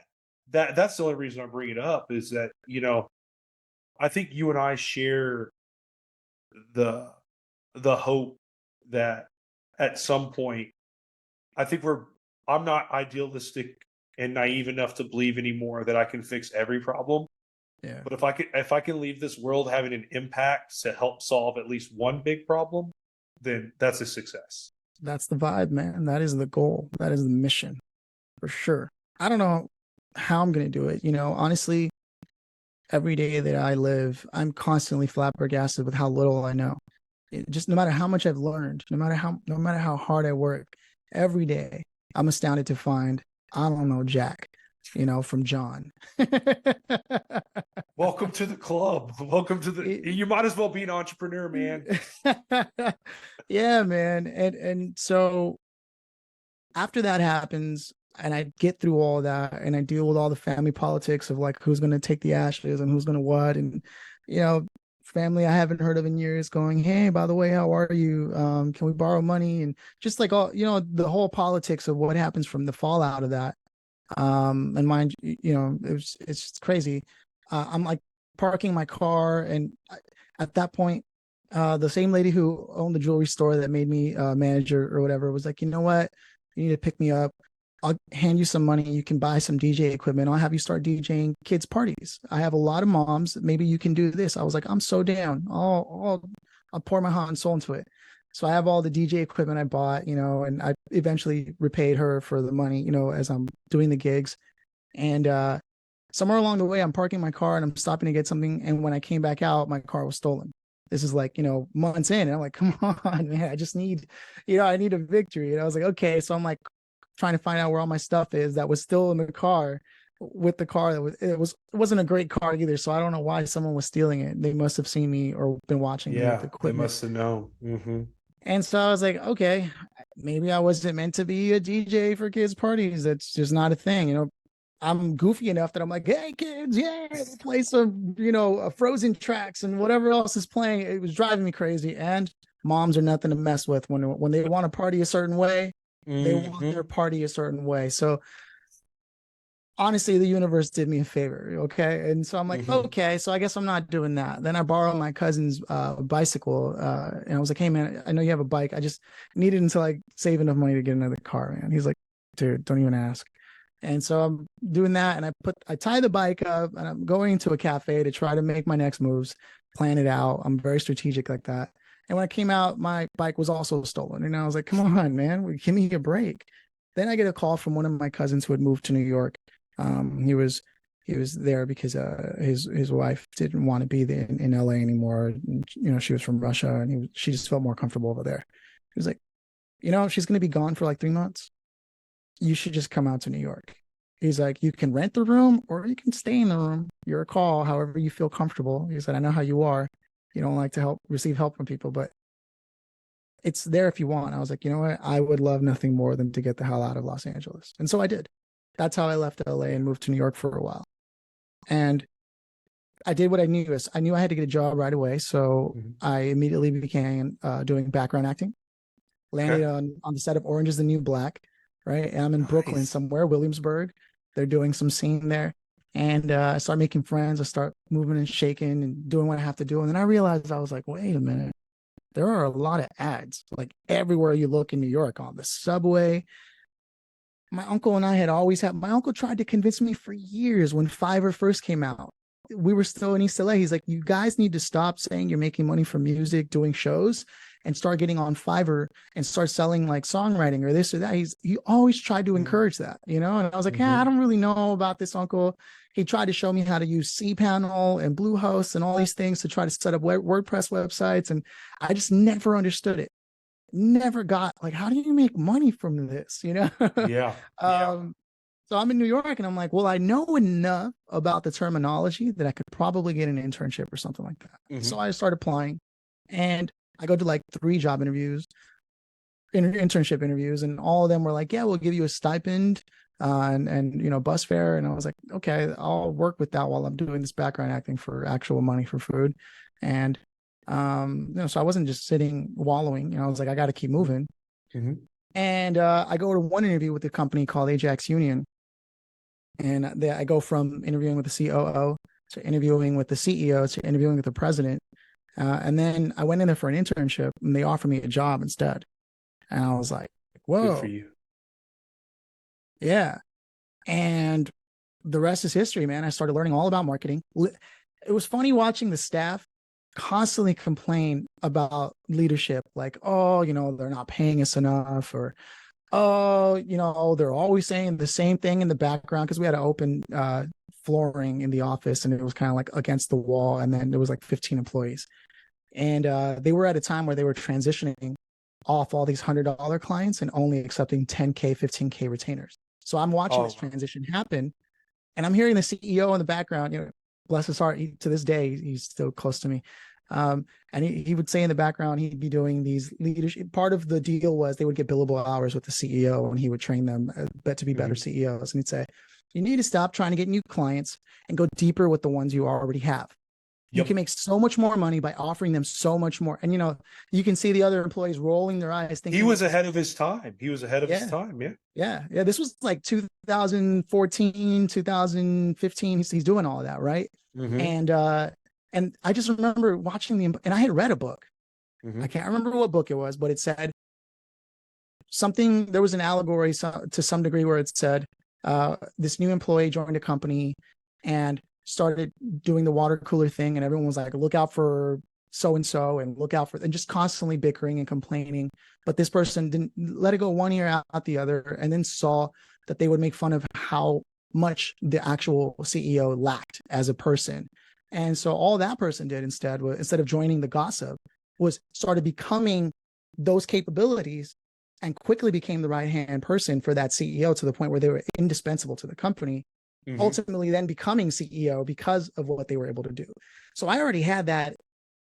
That's the only reason I bring it up is that, I think you and I share the hope that at some point, I think I'm not idealistic and naive enough to believe anymore that I can fix every problem. Yeah. But if I can leave this world having an impact to help solve at least one big problem, then that's a success. That's the vibe, man. That is the goal. That is the mission for sure. I don't know how I'm going to do it. Honestly, every day that I live, I'm constantly flabbergasted with how little I know. Just no matter how much I've learned, no matter how hard I work, every day I'm astounded to find I don't know Jack, from John. Welcome to the club. Welcome to you might as well be an entrepreneur, man. Yeah, man. And so after that happens and I get through all that and I deal with all the family politics of like who's going to take the ashes and who's going to what, and family I haven't heard of in years going, hey, by the way, how are you? Can we borrow money? And just like all the whole politics of what happens from the fallout of that. And mind you know, it's crazy. I'm like parking my car, and at that point, the same lady who owned the jewelry store that made me manager or whatever was like, you know what, you need to pick me up. I'll hand you some money. You can buy some DJ equipment. I'll have you start DJing kids' parties. I have a lot of moms. Maybe you can do this. I was like, I'm so down. I'll pour my heart and soul into it. So I have all the DJ equipment I bought, you know, and I eventually repaid her for the money, you know, as I'm doing the gigs. And somewhere along the way, I'm parking my car and I'm stopping to get something. And when I came back out, my car was stolen. This is like, you know, months in. And I'm like, come on, man, I just need, you know, I need a victory. And I was like, okay. So I'm like trying to find out where all my stuff is that was still in the car with the car that it wasn't a great car either. So I don't know why someone was stealing it. They must have seen me or been watching me with Yeah, they equipment. must have known. Mm-hmm. And so I was like, okay, maybe I wasn't meant to be a DJ for kids' parties. That's just not a thing. You know, I'm goofy enough that I'm like, hey, kids, yeah, let's play some, you know, Frozen tracks and whatever else is playing. It was driving me crazy. And moms are nothing to mess with when they want to party a certain way. They want their party a certain way. So honestly, the universe did me a favor. Okay. And so I'm like, okay, so I guess I'm not doing that. Then I borrowed my cousin's bicycle. And I was like, hey man, I know you have a bike. I just needed until I save enough money to get another car, man. He's like, dude, don't even ask. And so I'm doing that. And I tie the bike up and I'm going into a cafe to try to make my next moves, plan it out. I'm very strategic like that. And when I came out, my bike was also stolen. And I was like, come on, man, give me a break. Then I get a call from one of my cousins who had moved to New York. He was there because his wife didn't want to be there in LA anymore. And, you know, she was from Russia, and she just felt more comfortable over there. He was like, you know, she's going to be gone for like 3 months. You should just come out to New York. He's like, you can rent the room or you can stay in the room. Your call, however you feel comfortable. He said, I know how you are. You don't like to receive help from people, but it's there if you want. I was like, you know what? I would love nothing more than to get the hell out of Los Angeles. And so I did. That's how I left LA and moved to New York for a while. And I did what I knew. I knew I had to get a job right away. So I immediately began doing background acting. Landed on the set of Orange is the New Black, right? And I'm in Brooklyn somewhere, Williamsburg. They're doing some scene there. And I start making friends. I start moving and shaking and doing what I have to do. And then I realized, I was like, wait a minute. There are a lot of ads, like everywhere you look in New York, on the subway. My uncle and I had always had, my uncle tried to convince me for years when Fiverr first came out. We were still in East LA. He's like, you guys need to stop saying you're making money from music, doing shows, and start getting on Fiverr and start selling like songwriting or this or that. He always tried to encourage that, you know? And I was like, yeah, I don't really know about this, uncle. He tried to show me how to use cPanel and Bluehost and all these things to try to set up WordPress websites. And I just never understood it. Never got like, how do you make money from this? You know? Yeah. So I'm in New York and I'm like, well, I know enough about the terminology that I could probably get an internship or something like that. So I started applying, and I go to like 3 job interviews, internship interviews, and all of them were like, yeah, we'll give you a stipend and you know, bus fare. And I was like, okay, I'll work with that while I'm doing this background acting for actual money for food. And you know, so I wasn't just sitting wallowing, you know, I was like, I got to keep moving. And I go to one interview with a company called Ajax Union. And I go from interviewing with the COO to interviewing with the CEO to interviewing with the president. And then I went in there for an internship, and they offered me a job instead. And I was like, whoa. Good for you. Yeah. And the rest is history, man. I started learning all about marketing. It was funny watching the staff constantly complain about leadership. Like, oh, you know, they're not paying us enough, or, oh, you know, they're always saying the same thing in the background, because we had to open flooring in the office, and it was kind of like against the wall. And then there was like 15 employees. And they were at a time where they were transitioning off all these $100 clients and only accepting 10K, 15K retainers. So I'm watching this transition happen, and I'm hearing the CEO in the background, you know, bless his heart, to this day, he's still close to me. And he would say in the background, he'd be doing these leadership. Part of the deal was they would get billable hours with the CEO, and he would train them to be better CEOs. And he'd say, you need to stop trying to get new clients and go deeper with the ones you already have. You Yep. can make so much more money by offering them so much more. And, you can see the other employees rolling their eyes He thinking, was ahead of his time. He was ahead of his yeah, time. Yeah. yeah. This was like 2014, 2015. He's doing all of that, right? Mm-hmm. And I just remember watching and I had read a book. I Mm-hmm. can't remember what book it was, but it said something. There was an allegory to some degree where it said this new employee joined a company and started doing the water cooler thing, and everyone was like, look out for so and so, and look out for, and just constantly bickering and complaining. But this person didn't let it go one ear out the other, and then saw that they would make fun of how much the actual CEO lacked as a person. And so all that person did instead was, instead of joining the gossip, was started becoming those capabilities, and quickly became the right hand person for that CEO, to the point where they were indispensable to the company, Mm-hmm. ultimately then becoming CEO because of what they were able to do. So I already had that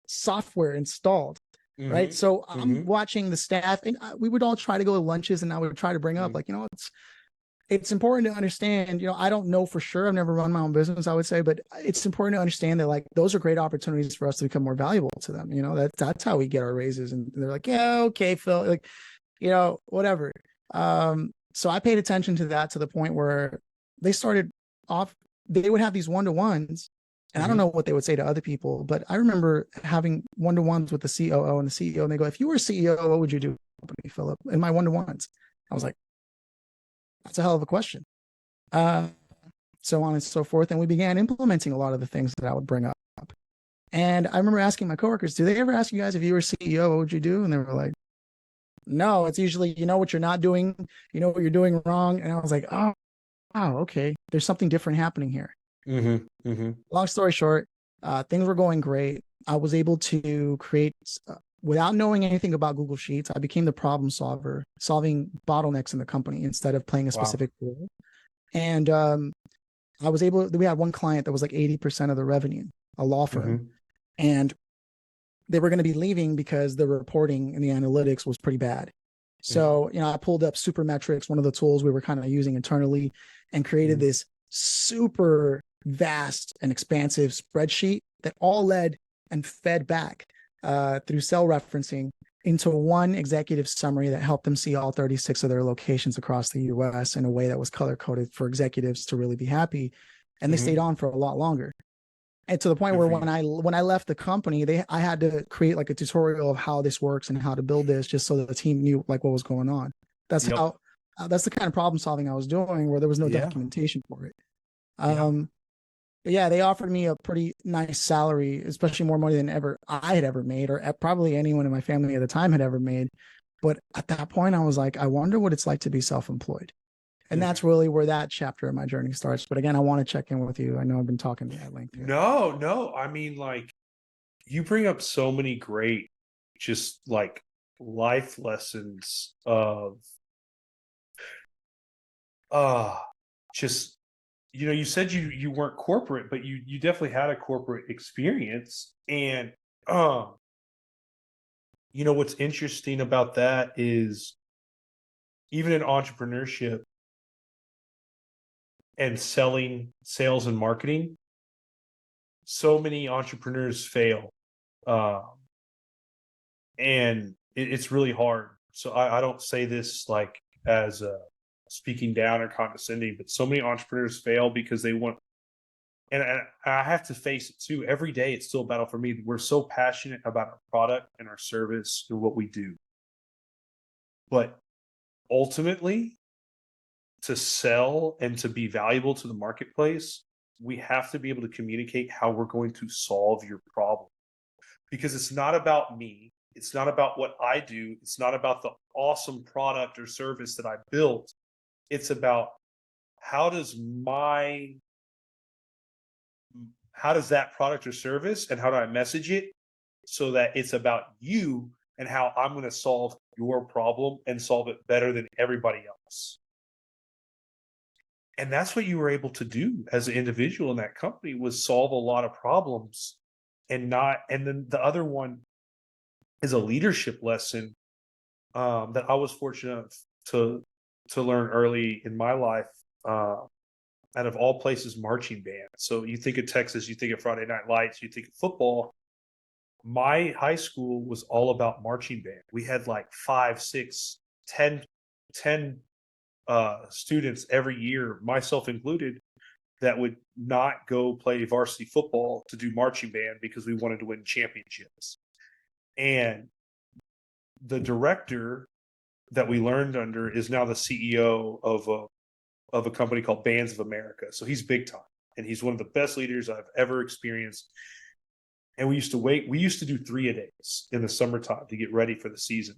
software installed, right? Mm-hmm. So I'm Mm-hmm. watching the staff, and we would all try to go to lunches, and I would try to bring up, like, it's important to understand, I don't know for sure. I've never run my own business, I would say, but it's important to understand that, like, those are great opportunities for us to become more valuable to them. That's how we get our raises. And they're like, yeah, okay, Phil, like, whatever. So I paid attention to that, to the point where they started off, they would have these one-to-ones, and I don't Mm-hmm. know what they would say to other people, but I remember having one-to-ones with the COO and the CEO, and they go, if you were CEO, what would you do, Philip? In my one-to-ones. I was like, that's a hell of a question. Uh, so on and so forth. And we began implementing a lot of the things that I would bring up. And I remember asking my coworkers, do they ever ask you guys, if you were CEO, what would you do? And they were like, no, it's usually, what you're not doing, what you're doing wrong. And I was like, oh, wow, okay. There's something different happening here. Mm-hmm. Mm-hmm. Long story short, things were going great. I was able to create, without knowing anything about Google Sheets, I became the problem solver, solving bottlenecks in the company instead of playing a Wow. specific role. And we had one client that was like 80% of the revenue, a law firm. Mm-hmm. And they were going to be leaving because the reporting and the analytics was pretty bad. Mm-hmm. So, I pulled up Supermetrics, one of the tools we were kind of using internally, and created Mm-hmm. this super vast and expansive spreadsheet that all led and fed back through cell referencing into one executive summary that helped them see all 36 of their locations across the US in a way that was color coded for executives to really be happy. And they stayed Mm-hmm. on for a lot longer. And to the point Good where for when you. I left the company, I had to create like a tutorial of how this works and how to build this, just so that the team knew like what was going on. That's Yep. how that's the kind of problem solving I was doing, where there was no Yeah. documentation for it. Yeah. But yeah, they offered me a pretty nice salary, especially more money than ever I had ever made, or probably anyone in my family at the time had ever made. But at that point, I was like, I wonder what it's like to be self-employed. And Mm-hmm. that's really where that chapter of my journey starts. But again, I want to check in with you. I know I've been talking at length here. No, no. I mean, like, you bring up so many great, just like life lessons of, uh, just, you said you weren't corporate, but you definitely had a corporate experience. And, um, what's interesting about that is, even in entrepreneurship and selling, sales and marketing, so many entrepreneurs fail. Um, and it's really hard. So I don't say this like as speaking down or condescending, but so many entrepreneurs fail because they want, and I have to face it too. Every day, it's still a battle for me. We're so passionate about our product and our service and what we do, but ultimately, to sell and to be valuable to the marketplace, we have to be able to communicate how we're going to solve your problem, because it's not about me. It's not about what I do. It's not about the awesome product or service that I built. It's about how does my how does that product or service and how do I message it so that it's about you and how I'm going to solve your problem and solve it better than everybody else. And that's what you were able to do as an individual in that company, was solve a lot of problems. And then the other one is a leadership lesson that I was fortunate to learn early in my life. out of all places, marching band. So you think of Texas, you think of Friday Night Lights, you think of football. My high school was all about marching band. We had like 5, 6, 10 students every year, myself included, that would not go play varsity football to do marching band because we wanted to win championships. And the director that we learned under is now the CEO of a company called Bands of America. So he's big time, and he's one of the best leaders I've ever experienced. And we used to do 3-a-days in the summertime to get ready for the season.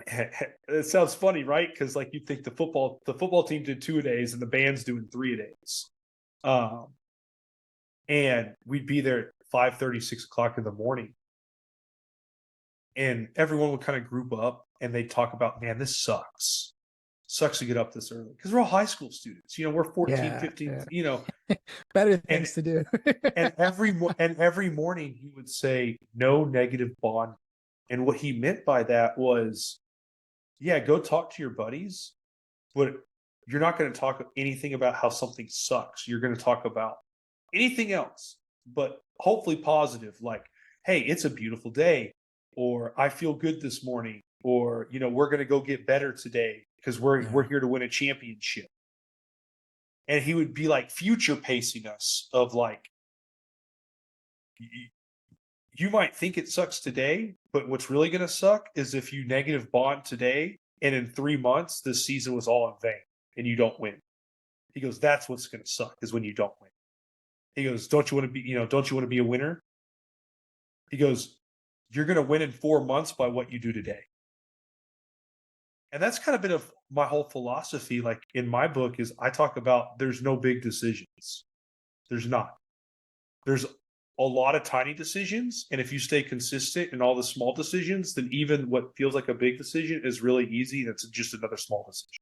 It sounds funny, right? Because like you think the football team did 2-a-days and the band's doing 3-a-days. And we'd be there at 5:30, 6 o'clock in the morning. And everyone would kind of group up and they'd talk about, man, this sucks. Sucks to get up this early. Because we're all high school students. We're 14, 15, Better things to do. and every morning he would say, no negative bond. And what he meant by that was, yeah, go talk to your buddies, but you're not going to talk anything about how something sucks. You're going to talk about anything else, but hopefully positive, like, hey, it's a beautiful day, or I feel good this morning, or, we're going to go get better today because we're here to win a championship. And he would be like future pacing us of like, you might think it sucks today, but what's really going to suck is if you negative bond today and in 3 months, this season was all in vain and you don't win. He goes, that's what's going to suck is when you don't win. He goes, don't you want to be a winner? He goes, you're going to win in 4 months by what you do today. And that's kind of been of my whole philosophy. Like in my book is I talk about there's no big decisions. There's not. There's a lot of tiny decisions. And if you stay consistent in all the small decisions, then even what feels like a big decision is really easy. That's just another small decision.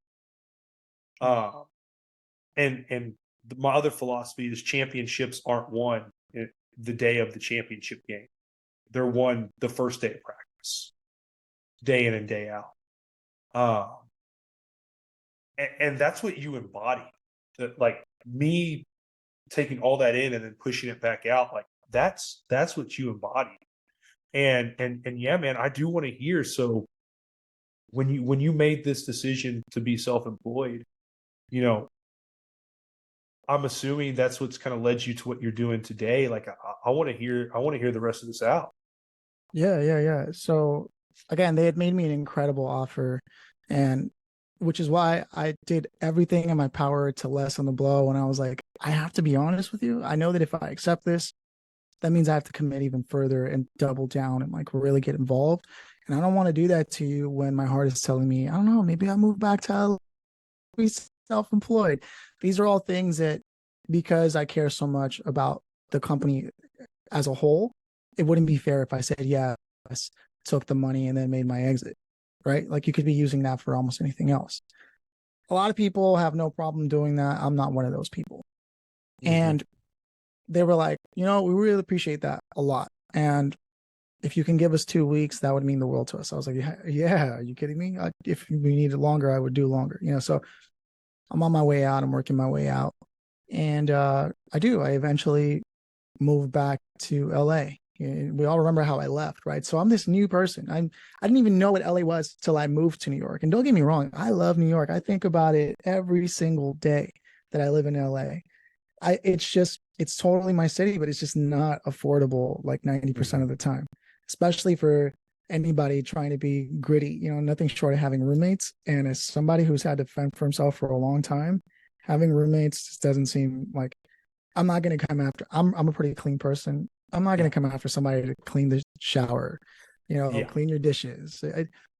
And my other philosophy is championships aren't won the day of the championship game. They're won the first day of practice, day in and day out. And that's what you embody. Like me taking all that in and then pushing it back out, like that's what you embody. And yeah, man, I do want to hear. So when you made this decision to be self-employed, I'm assuming that's what's kind of led you to what you're doing today. Like I want to hear the rest of this out. Yeah. So again, they had made me an incredible offer, and which is why I did everything in my power to lessen the blow. And I was like, I have to be honest with you. I know that if I accept this, that means I have to commit even further and double down and like really get involved. And I don't want to do that to you when my heart is telling me, I don't know, maybe I'll move back to be self-employed. These are all things that, because I care so much about the company as a whole, it wouldn't be fair if I said yes, took the money and then made my exit, right? Like you could be using that for almost anything else. A lot of people have no problem doing that. I'm not one of those people. Mm-hmm. And they were like, we really appreciate that a lot. And if you can give us 2 weeks, that would mean the world to us. I was like, yeah, are you kidding me? If we needed longer, I would do longer. So I'm on my way out. I'm working my way out. And I eventually moved back to LA. We all remember how I left, right? So I'm this new person. I didn't even know what LA was till I moved to New York. And don't get me wrong, I love New York. I think about it every single day that I live in LA. It's totally my city, but it's just not affordable like 90% of the time, especially for anybody trying to be gritty, nothing short of having roommates. And as somebody who's had to fend for himself for a long time, having roommates just doesn't seem like, I'm not going to come after, I'm a pretty clean person. I'm not going to come after somebody to clean the shower, clean your dishes.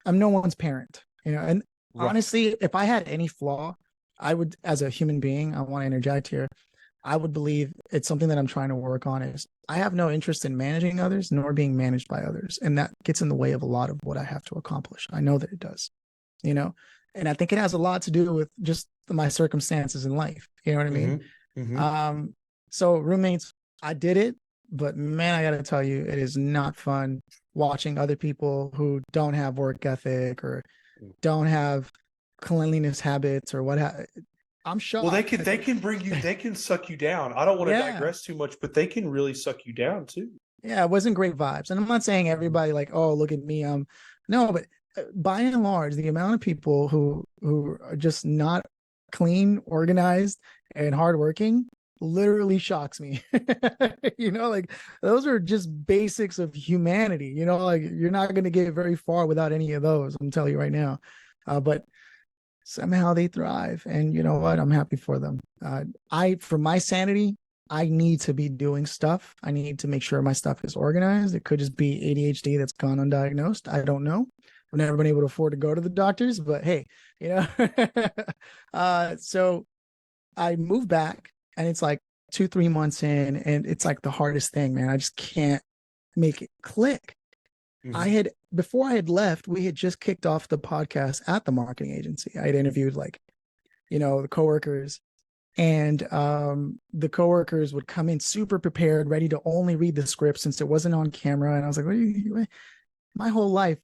I'm no one's parent, and honestly, if I had any flaw, I would, as a human being, I want to interject here. I would believe it's something that I'm trying to work on is I have no interest in managing others nor being managed by others. And that gets in the way of a lot of what I have to accomplish. I know that it does, and I think it has a lot to do with just my circumstances in life. You know what I mean? Mm-hmm. So roommates, I did it, but man, I got to tell you, it is not fun watching other people who don't have work ethic or don't have cleanliness habits or what I'm Well, shocked. they can bring you, they can suck you down. I don't want to Yeah. digress too much, but they can really suck you down too. Yeah, it wasn't great vibes. And I'm not saying everybody like, oh, look at me. No, but by and large, the amount of people who are just not clean, organized, and hardworking literally shocks me. Like those are just basics of humanity. Like you're not going to get very far without any of those. I'm telling you right now. But somehow they thrive, and you know what? I'm happy for them. For my sanity, I need to be doing stuff. I need to make sure my stuff is organized. It could just be ADHD that's gone undiagnosed. I don't know. I've never been able to afford to go to the doctors, but hey, so I moved back, and it's like 2-3 months in, and it's like the hardest thing, man. I just can't make it click. Mm-hmm. Before I had left, we had just kicked off the podcast at the marketing agency. I had interviewed the coworkers, and the coworkers would come in super prepared, ready to only read the script since it wasn't on camera. And I was like, my whole life,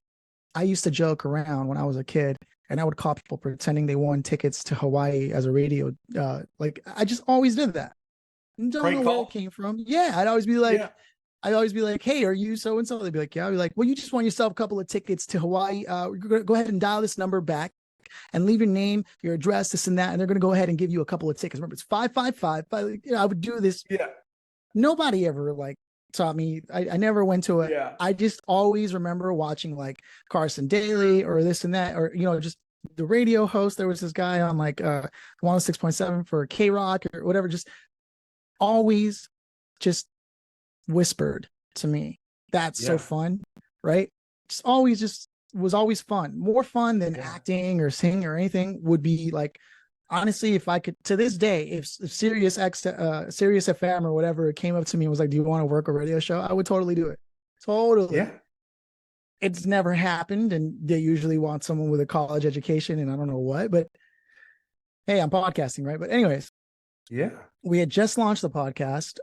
I used to joke around when I was a kid, and I would call people pretending they won tickets to Hawaii as a radio. I just always did that. Don't Prank know where it call. came from. Yeah, I'd Yeah. always be like, hey, are you so and so? They'd be like, yeah. I'd be like, well, you just won yourself a couple of tickets to Hawaii. Go ahead and dial this number back and leave your name, your address, this and that, and they're going to go ahead and give you a couple of tickets. Remember, it's 555. I would do this. Yeah. Nobody ever taught me. I never went to it. Yeah. I just always remember watching like Carson Daly or this and that, or just the radio host. There was this guy on 106.7 for K Rock or whatever. Just always just whispered to me, that's so fun, right? Just was always fun. More fun than acting or singing or anything would be like, honestly, if I could, to this day, if Sirius FM or whatever came up to me and was like, do you want to work a radio show? I would totally do it. Totally. Yeah. It's never happened, and they usually want someone with a college education and I don't know what, but hey, I'm podcasting, right? But anyways, Yeah. we had just launched the podcast.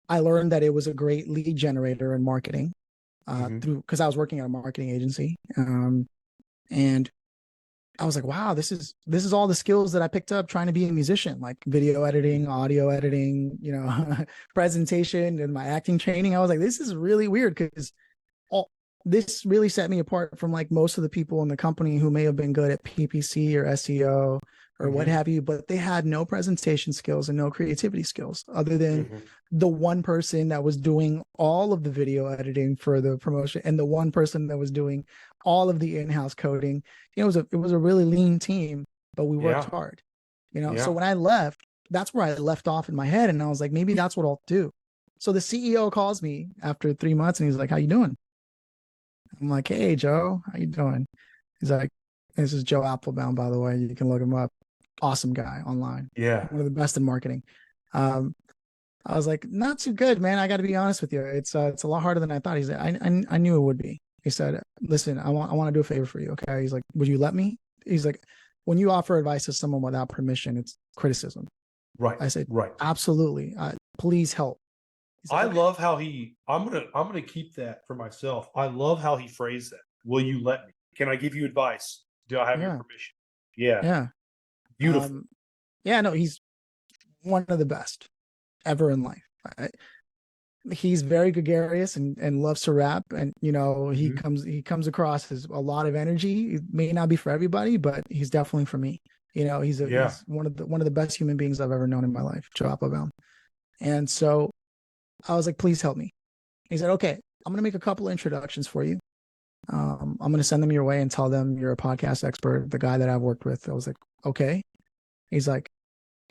I learned that it was a great lead generator in marketing because I was working at a marketing agency. And I was like, wow, this is all the skills that I picked up trying to be a musician, like video editing, audio editing, presentation, and my acting training. I was like, this is really weird because this really set me apart from like most of the people in the company who may have been good at PPC or SEO or what have you, but they had no presentation skills and no creativity skills other than the one person that was doing all of the video editing for the promotion and the one person that was doing all of the in-house coding. It was a really lean team, but we worked hard, So when I left, that's where I left off in my head. And I was like, maybe that's what I'll do. So the CEO calls me after 3 months and he's like, how you doing? I'm like, hey, Joe, how you doing? He's like, this is Joe Applebaum, by the way. You can look him up. Awesome guy online. Yeah. One of the best in marketing. I was like, not too good, man. I got to be honest with you. It's a lot harder than I thought. He said, I knew it would be. He said, listen, I want to do a favor for you. Okay. He's like, would you let me? He's like, when you offer advice to someone without permission, it's criticism. Right. I said, right. Absolutely. Please help. I love how I'm gonna keep that for myself. I love how he phrased that. Will you let me? Can I give you advice? Do I have your permission? Yeah. Yeah. Beautiful. No, he's one of the best ever in life. He's very gregarious and loves to rap, and he comes across as a lot of energy. It may not be for everybody, but he's definitely for me. He's one of the best human beings I've ever known in my life, Joe Applebaum. And so I was like, please help me. He said, okay, I'm going to make a couple of introductions for you. I'm going to send them your way and tell them you're a podcast expert, the guy that I've worked with. I was like, okay. He's like,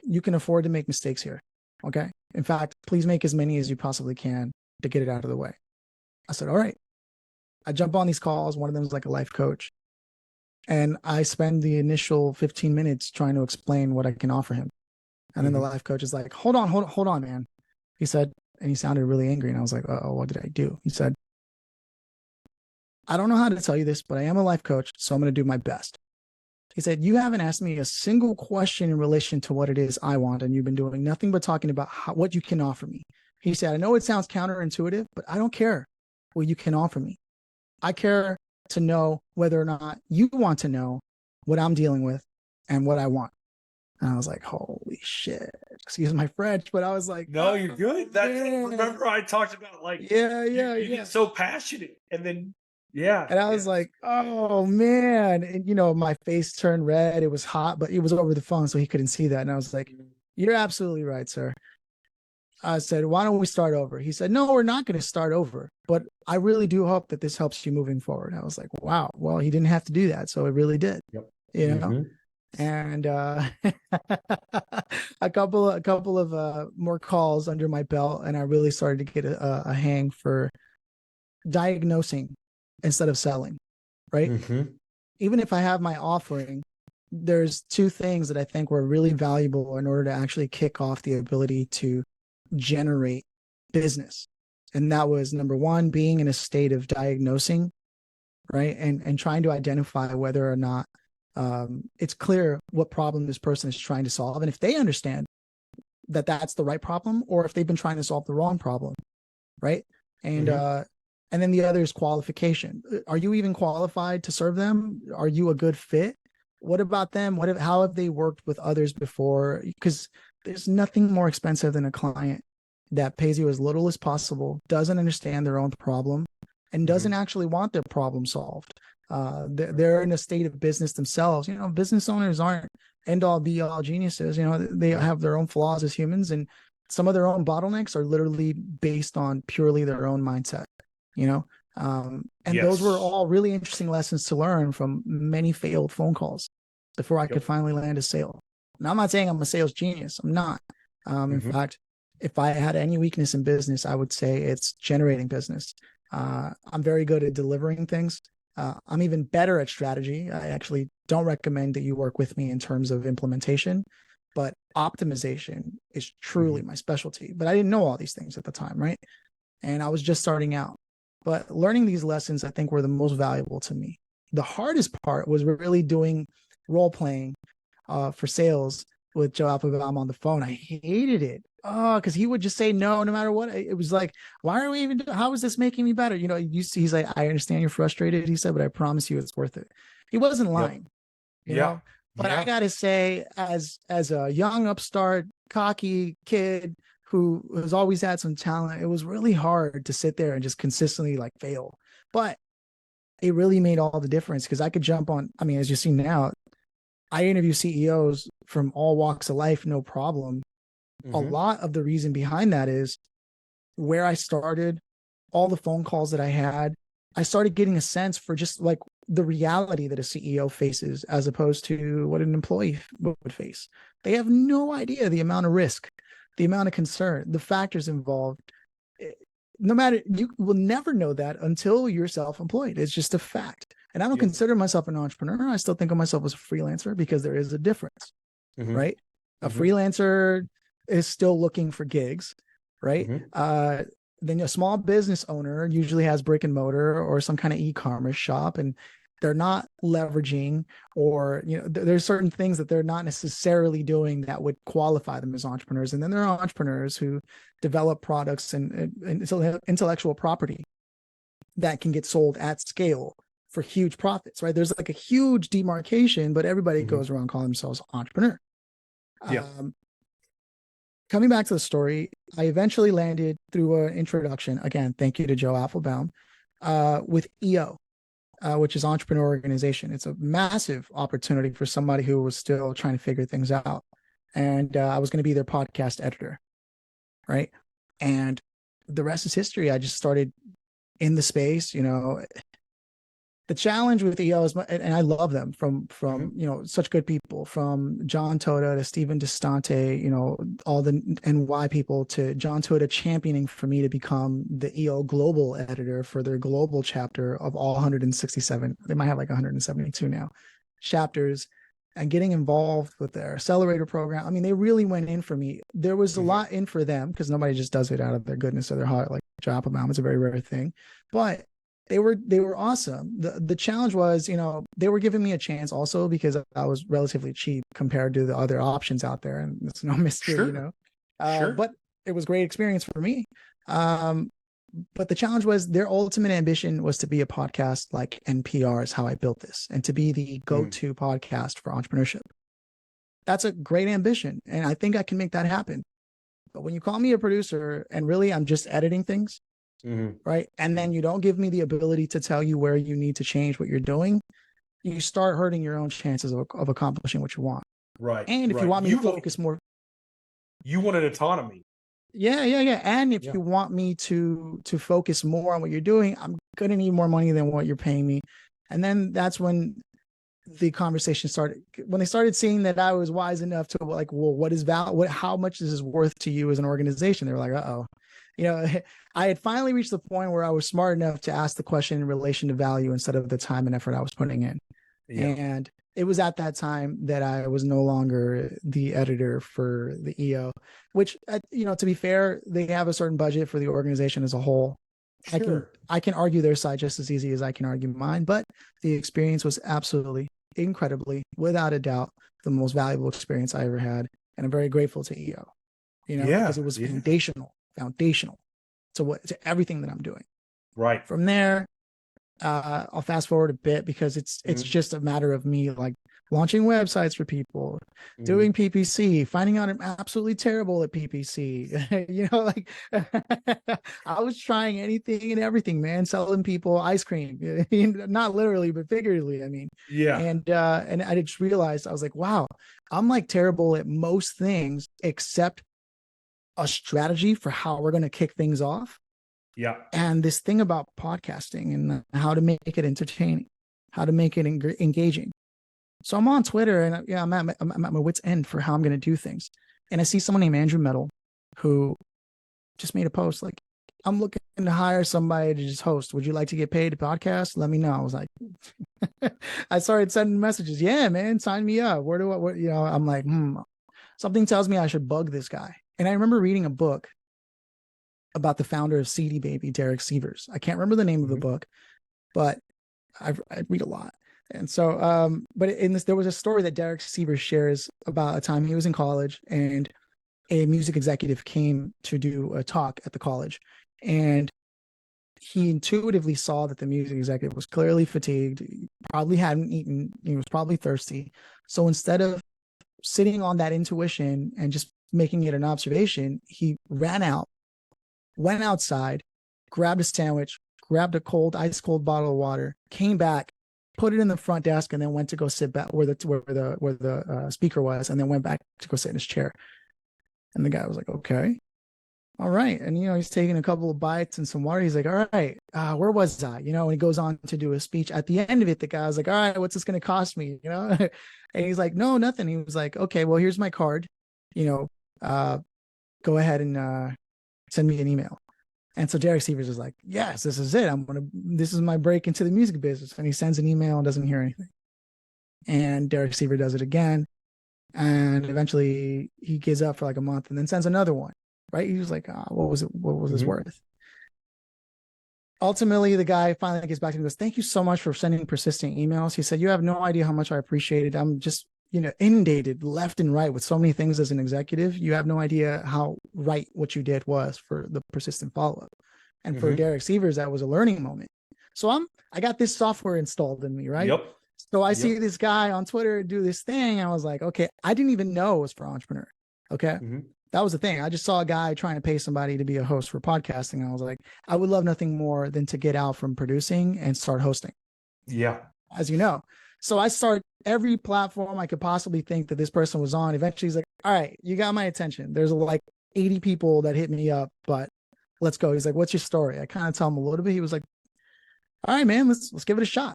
you can afford to make mistakes here. Okay. In fact, please make as many as you possibly can to get it out of the way. I said, all right. I jump on these calls. One of them is like a life coach. And I spend the initial 15 minutes trying to explain what I can offer him. And then the life coach is like, hold on, man. He said, and he sounded really angry. And I was like, oh, what did I do? He said, I don't know how to tell you this, but I am a life coach, so I'm going to do my best. He said, you haven't asked me a single question in relation to what it is I want, and you've been doing nothing but talking about what you can offer me. He said, I know it sounds counterintuitive, but I don't care what you can offer me. I care to know whether or not you want to know what I'm dealing with and what I want. And I was like, holy shit. Excuse my French, but I was like, No, you're good. That man. remember I talked about like Yeah, you get so passionate, and then yeah, And I was like, oh man. And my face turned red. It was hot, but it was over the phone, so he couldn't see that. And I was like, you're absolutely right, sir. I said, why don't we start over? He said, no, we're not going to start over, but I really do hope that this helps you moving forward. I was like, wow, well, he didn't have to do that. So it really did, Yep. you know? And a couple of more calls under my belt, and I really started to get a hang for diagnosing instead of selling, right? Even if I have my offering, there's two things that I think were really valuable in order to actually kick off the ability to generate business. And that was number one, being in a state of diagnosing, right? And trying to identify whether or not it's clear what problem this person is trying to solve. And if they understand that that's the right problem, or if they've been trying to solve the wrong problem, right? And then the other is qualification. Are you even qualified to serve them? Are you a good fit? What about them? How have they worked with others before? Because there's nothing more expensive than a client that pays you as little as possible, doesn't understand their own problem, and doesn't actually want their problem solved. They're in a state of business themselves. Business owners aren't end all be all geniuses. They have their own flaws as humans, and some of their own bottlenecks are literally based on purely their own mindset. And those were all really interesting lessons to learn from many failed phone calls before I could finally land a sale. Now, I'm not saying I'm a sales genius. I'm not. In fact, if I had any weakness in business, I would say it's generating business. I'm very good at delivering things. I'm even better at strategy. I actually don't recommend that you work with me in terms of implementation, but optimization is truly my specialty. But I didn't know all these things at the time, right? And I was just starting out. But learning these lessons, I think, were the most valuable to me. The hardest part was really doing role playing for sales with Joe Applebaum on the phone. I hated it. Oh, because he would just say no matter what. It was like, why are we even how is this making me better? He's like, I understand you're frustrated, he said, but I promise you it's worth it. He wasn't lying, But I gotta say, as a young upstart, cocky kid who has always had some talent, it was really hard to sit there and just consistently like fail. But it really made all the difference, because I could jump on, as you see now, I interview CEOs from all walks of life, no problem. A lot of the reason behind that is where I started, all the phone calls that I had. I started getting a sense for just like the reality that a CEO faces as opposed to what an employee would face. They have no idea the amount of risk, the amount of concern, the factors involved. No matter, you will never know that until you're self-employed. It's just a fact. And I don't consider myself an entrepreneur. I still think of myself as a freelancer, because there is a difference, right? A freelancer is still looking for gigs, right? Then a small business owner usually has brick and mortar or some kind of e-commerce shop, and they're not leveraging, or there's certain things that they're not necessarily doing that would qualify them as entrepreneurs. And then there are entrepreneurs who develop products and intellectual property that can get sold at scale for huge profits, right? There's like a huge demarcation, but everybody goes around calling themselves entrepreneur. Coming back to the story, I eventually landed through an introduction. Again, thank you to Joe Applebaum, with EO, which is Entrepreneur Organization. It's a massive opportunity for somebody who was still trying to figure things out. And I was going to be their podcast editor, right? And the rest is history. I just started in the space. The challenge with EO is, and I love them, from such good people, from John Toda to Stephen DeStante, all the NY people, to John Toda championing for me to become the EO global editor for their global chapter of all 167. They might have like 172 now chapters, and getting involved with their accelerator program. They really went in for me. There was a lot in for them, because nobody just does it out of their goodness of their heart. Like Joe Applebaum, it's a very rare thing, but they were awesome. The challenge was, they were giving me a chance also because I was relatively cheap compared to the other options out there, and it's no mystery, but it was great experience for me. But the challenge was, their ultimate ambition was to be a podcast like NPR is how I built this, and to be the go-to podcast for entrepreneurship. that's a great ambition. And I think I can make that happen. But when you call me a producer and really I'm just editing things, right? And then you don't give me the ability to tell you where you need to change what you're doing, you start hurting your own chances of accomplishing what you want. Right. And if you want me to focus more, you want an autonomy. Yeah. And if you want me to focus more on what you're doing, I'm gonna need more money than what you're paying me. And then that's when the conversation started. When they started seeing that I was wise enough to like, well, what is how much is this worth to you as an organization? They were like, uh-oh. I had finally reached the point where I was smart enough to ask the question in relation to value instead of the time and effort I was putting in. Yeah. And it was at that time that I was no longer the editor for the EO, which, to be fair, they have a certain budget for the organization as a whole. Sure. I can argue their side just as easy as I can argue mine, but the experience was absolutely, incredibly, without a doubt, the most valuable experience I ever had. And I'm very grateful to EO, because it was foundational to everything that I'm doing. Right. From there, I'll fast forward a bit because it's just a matter of me like launching websites for people, doing PPC, finding out I'm absolutely terrible at PPC. I was trying anything and everything, man, selling people ice cream, not literally, but figuratively. I mean, and I just realized, I was like, wow, I'm like terrible at most things except a strategy for how we're going to kick things off. Yeah. And this thing about podcasting and how to make it entertaining, how to make it engaging. So I'm on Twitter and I'm at my wit's end for how I'm going to do things. And I see someone named Andrew Metal who just made a post like, I'm looking to hire somebody to just host. Would you like to get paid to podcast? Let me know. I was like, I started sending messages. Yeah, man, sign me up. I'm like, something tells me I should bug this guy. And I remember reading a book about the founder of CD Baby, Derek Sievers. I can't remember the name of the book, but I read a lot. And so, but there was a story that Derek Sievers shares about a time he was in college and a music executive came to do a talk at the college. And he intuitively saw that the music executive was clearly fatigued, probably hadn't eaten, he was probably thirsty. So instead of sitting on that intuition and just making it an observation, he ran out, went outside, grabbed a sandwich, grabbed a ice cold bottle of water, came back, put it in the front desk, and then went to go sit back where the speaker was, and then went back to go sit in his chair. And the guy was like, okay, all right. And, he's taking a couple of bites and some water. He's like, all right, where was I? And he goes on to do a speech. At the end of it, the guy was like, all right, what's this going to cost me? And he's like, no, nothing. He was like, okay, well, here's my card, go ahead and send me an email. And so Derek Sievers is like, yes, this is it. This is my break into the music business. And he sends an email and doesn't hear anything. And Derek Sievers does it again. And eventually he gives up for like a month and then sends another one, right? He was like, what was it? What was this worth? Ultimately, the guy finally gets back to me and goes, thank you so much for sending persistent emails. He said, you have no idea how much I appreciate it. I'm just, inundated left and right with so many things as an executive. You have no idea how right what you did was for the persistent follow-up. And for Derek Sievers, that was a learning moment. So I got this software installed in me, right? Yep. So I see this guy on Twitter do this thing. And I was like, okay, I didn't even know it was for Entrepreneur. Okay. That was the thing. I just saw a guy trying to pay somebody to be a host for podcasting. I was like, I would love nothing more than to get out from producing and start hosting. Yeah. As you know. So I start every platform I could possibly think that this person was on. Eventually he's like, all right, you got my attention. There's like 80 people that hit me up, but let's go. He's like, what's your story? I kind of tell him a little bit. He was like, all right, man, let's give it a shot,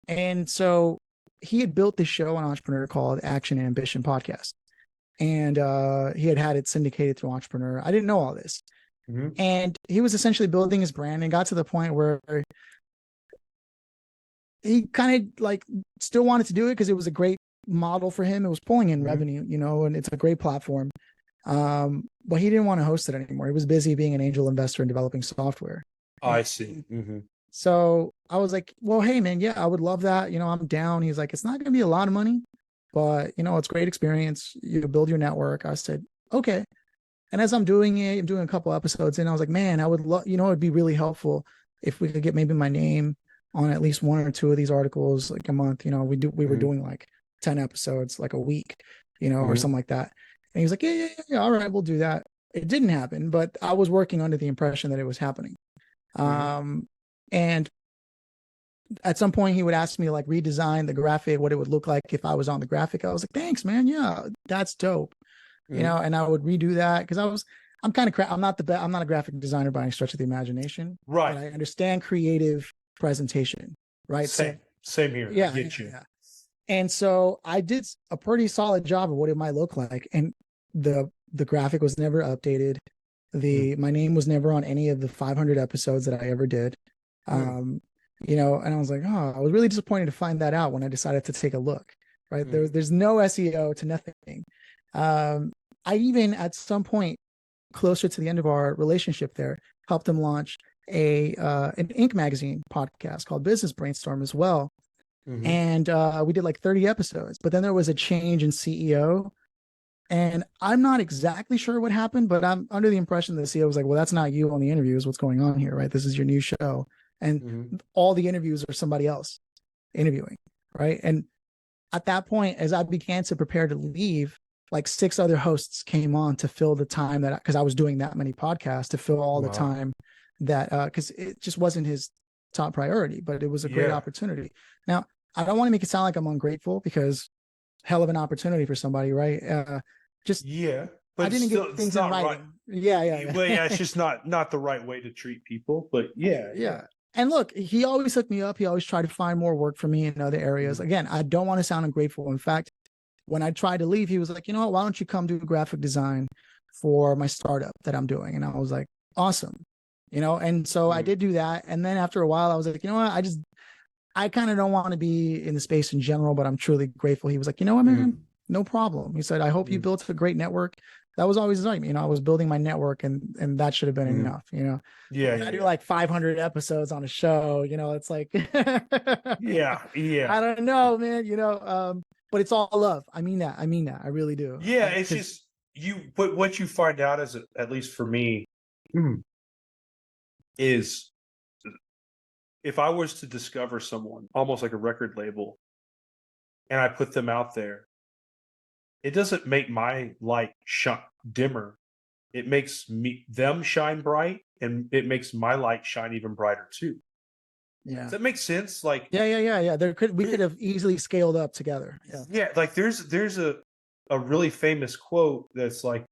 And so he had built this show on Entrepreneur called Action and Ambition Podcast. And he had it syndicated through Entrepreneur. I didn't know all this. And he was essentially building his brand and got to the point where he kind of like still wanted to do it because it was a great model for him. It was pulling in revenue, and it's a great platform. But he didn't want to host it anymore. He was busy being an angel investor and developing software. I see. So I was like, well, hey man, yeah, I would love that. I'm down. He's like, it's not going to be a lot of money, but it's great experience. You build your network. I said, okay. And as I'm doing it, I'm doing a couple episodes and I was like, man, I would love, it'd be really helpful if we could get maybe my name on at least one or two of these articles like a month. We were doing like 10 episodes, like a week, or something like that. And he was like, yeah, all right, we'll do that. It didn't happen, but I was working under the impression that it was happening. And at some point he would ask me to like redesign the graphic, what it would look like if I was on the graphic. I was like, thanks, man. Yeah, that's dope. And I would redo that because I'm kind of I'm not a graphic designer by any stretch of the imagination, Right. but I understand creative presentation, right? Same here. Yeah, I get you. Yeah. And so I did a pretty solid job of what it might look like. And the graphic was never updated. My name was never on any of the 500 episodes that I ever did. And I was like, oh, I was really disappointed to find that out when I decided to take a look, right? There's no SEO to nothing. I even at some point closer to the end of our relationship there helped him launch an Inc. magazine podcast called Business Brainstorm as well. And we did like 30 episodes, but then there was a change in CEO. And I'm not exactly sure what happened, but I'm under the impression that the CEO was like, well, that's not you on the interviews. What's going on here, right? This is your new show. And all the interviews are somebody else interviewing, right? And at that point, as I began to prepare to leave, like 6 other hosts came on to fill the time because I was doing that many podcasts, to fill all the time that, because it just wasn't his top priority, but it was a great opportunity. Now, I don't want to make it sound like I'm ungrateful, because hell of an opportunity for somebody, right? But I didn't get things in writing. Right. Yeah. Well, yeah, it's just not the right way to treat people. But yeah. And look, he always hooked me up. He always tried to find more work for me in other areas. Again, I don't want to sound ungrateful. In fact, when I tried to leave, he was like, you know what, why don't you come do graphic design for my startup that I'm doing? And I was like, awesome. And so I did do that. And then after a while, I was like, you know what, I kind of don't want to be in the space in general, but I'm truly grateful. He was like, you know what, man, no problem. He said, I hope you built a great network. That was always his argument. I was building my network, and that should have been enough, I do like 500 episodes on a show, it's like, yeah. I don't know, man, but it's all love. I mean that. I really do. Yeah. It's just but what you find out is, at least for me, is if I was to discover someone almost like a record label and I put them out there, it doesn't make my light shine dimmer. It makes them shine bright, and it makes my light shine even brighter too. Yeah. Does that make sense? Like, yeah. We could have easily scaled up together. Yeah. Like there's a really famous quote that's like,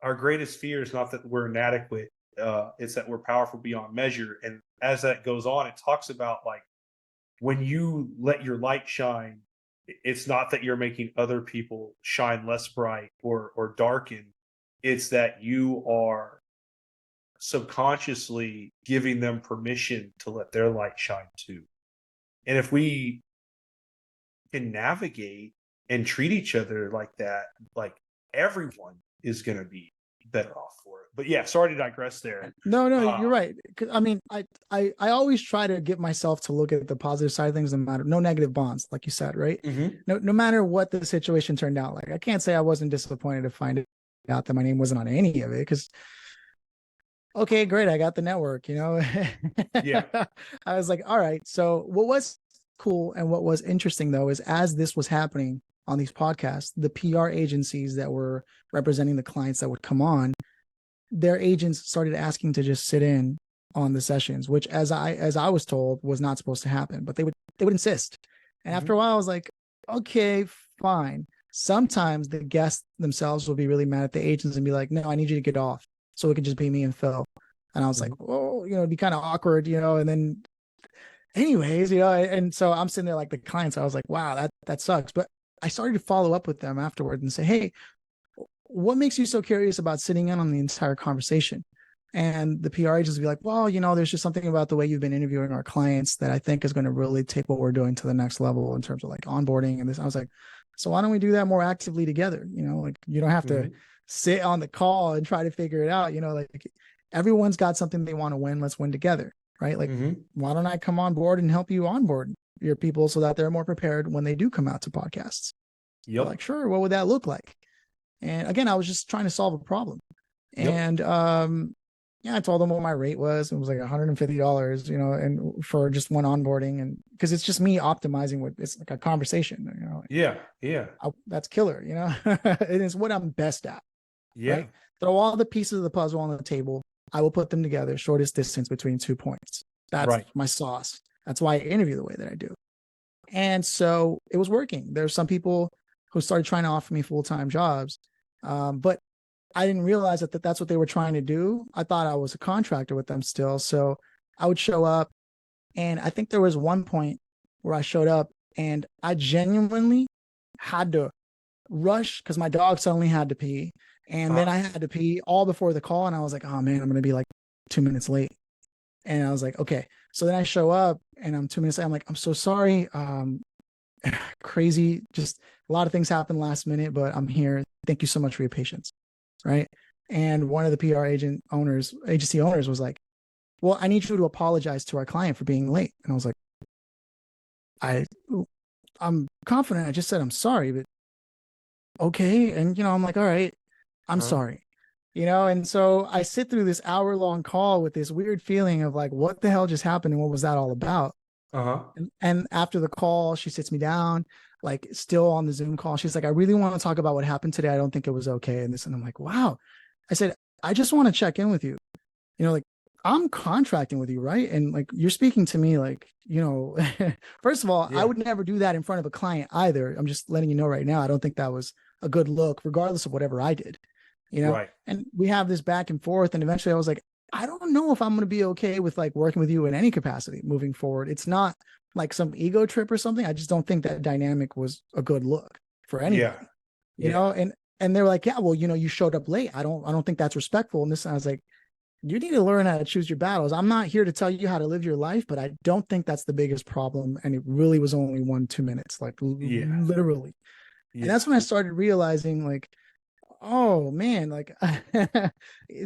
our greatest fear is not that we're inadequate. It's that we're powerful beyond measure. And as that goes on, it talks about like, when you let your light shine, it's not that you're making other people shine less bright or darken. It's that you are subconsciously giving them permission to let their light shine too. And if we can navigate and treat each other like that, like, everyone is going to be better off for it. But yeah, sorry to digress there. No, you're right. I mean, I always try to get myself to look at the positive side of things. No negative bonds, like you said, right? No matter what the situation turned out like. I can't say I wasn't disappointed to find out that my name wasn't on any of it, because okay, great, I got the network, Yeah. I was like, all right. So what was cool and what was interesting though is, as this was happening on these podcasts, the PR agencies that were representing the clients that would come on, their agents started asking to just sit in on the sessions, which as I was told was not supposed to happen, but they would insist. And after a while, I was like, okay, fine. Sometimes the guests themselves will be really mad at the agents and be like, no, I need you to get off so it could just be me and Phil. And I was like, oh, it'd be kind of awkward, and then anyways, and so I'm sitting there like the client. So I was like, wow, that sucks. But I started to follow up with them afterward and say, hey, what makes you so curious about sitting in on the entire conversation? And the PR agents would be like, well, there's just something about the way you've been interviewing our clients that I think is going to really take what we're doing to the next level in terms of like onboarding and this. I was like, so why don't we do that more actively together? Like, you don't have to sit on the call and try to figure it out. Like, everyone's got something they want to win. Let's win together. Right. Like, why don't I come on board and help you onboard your people so that they're more prepared when they do come out to podcasts? Yep. Like, sure. What would that look like? And again, I was just trying to solve a problem. Yep. And Yeah, I told them what my rate was. It was like $150, and for just one onboarding, and because it's just me optimizing with it's like a conversation, Yeah. Yeah. that's killer, and it's what I'm best at, Yeah. right? Throw all the pieces of the puzzle on the table. I will put them together, shortest distance between 2 points. That's Right. my sauce. That's why I interview the way that I do. And so it was working. There's some people who started trying to offer me full-time jobs. But I didn't realize that that's what they were trying to do. I thought I was a contractor with them still. So I would show up. And I think there was one point where I showed up and I genuinely had to rush because my dog suddenly had to pee. And then I had to pee all before the call. And I was like, oh man, I'm going to be like 2 minutes late. And I was like, okay. So then I show up and I'm 2 minutes late. I'm like, I'm so sorry. Crazy. Just a lot of things happened last minute, but I'm here. Thank you so much for your patience. Right. And one of the agency owners was like, well, I need you to apologize to our client for being late. And I was like, I, I'm confident. I just said, I'm sorry, but okay. And, I'm like, all right, I'm sorry. And so I sit through this hour-long call with this weird feeling of like, what the hell just happened and what was that all about? And after the call, she sits me down, like still on the Zoom call. She's like, I really want to talk about what happened today. I don't think it was okay. And this, and I'm like, wow. I said, I just want to check in with you. Like I'm contracting with you, right? And like you're speaking to me like, first of all, I would never do that in front of a client either. I'm just letting you know right now. I don't think that was a good look, regardless of whatever I did, Right. and we have this back and forth. And eventually I was like, I don't know if I'm going to be okay with like working with you in any capacity moving forward. It's not like some ego trip or something. I just don't think that dynamic was a good look for anybody, and they were like, yeah, well, you showed up late. I don't think that's respectful. And this, I was like, you need to learn how to choose your battles. I'm not here to tell you how to live your life, but I don't think that's the biggest problem. And it really was only 2 minutes, like literally. And that's when I started realizing like, oh man, like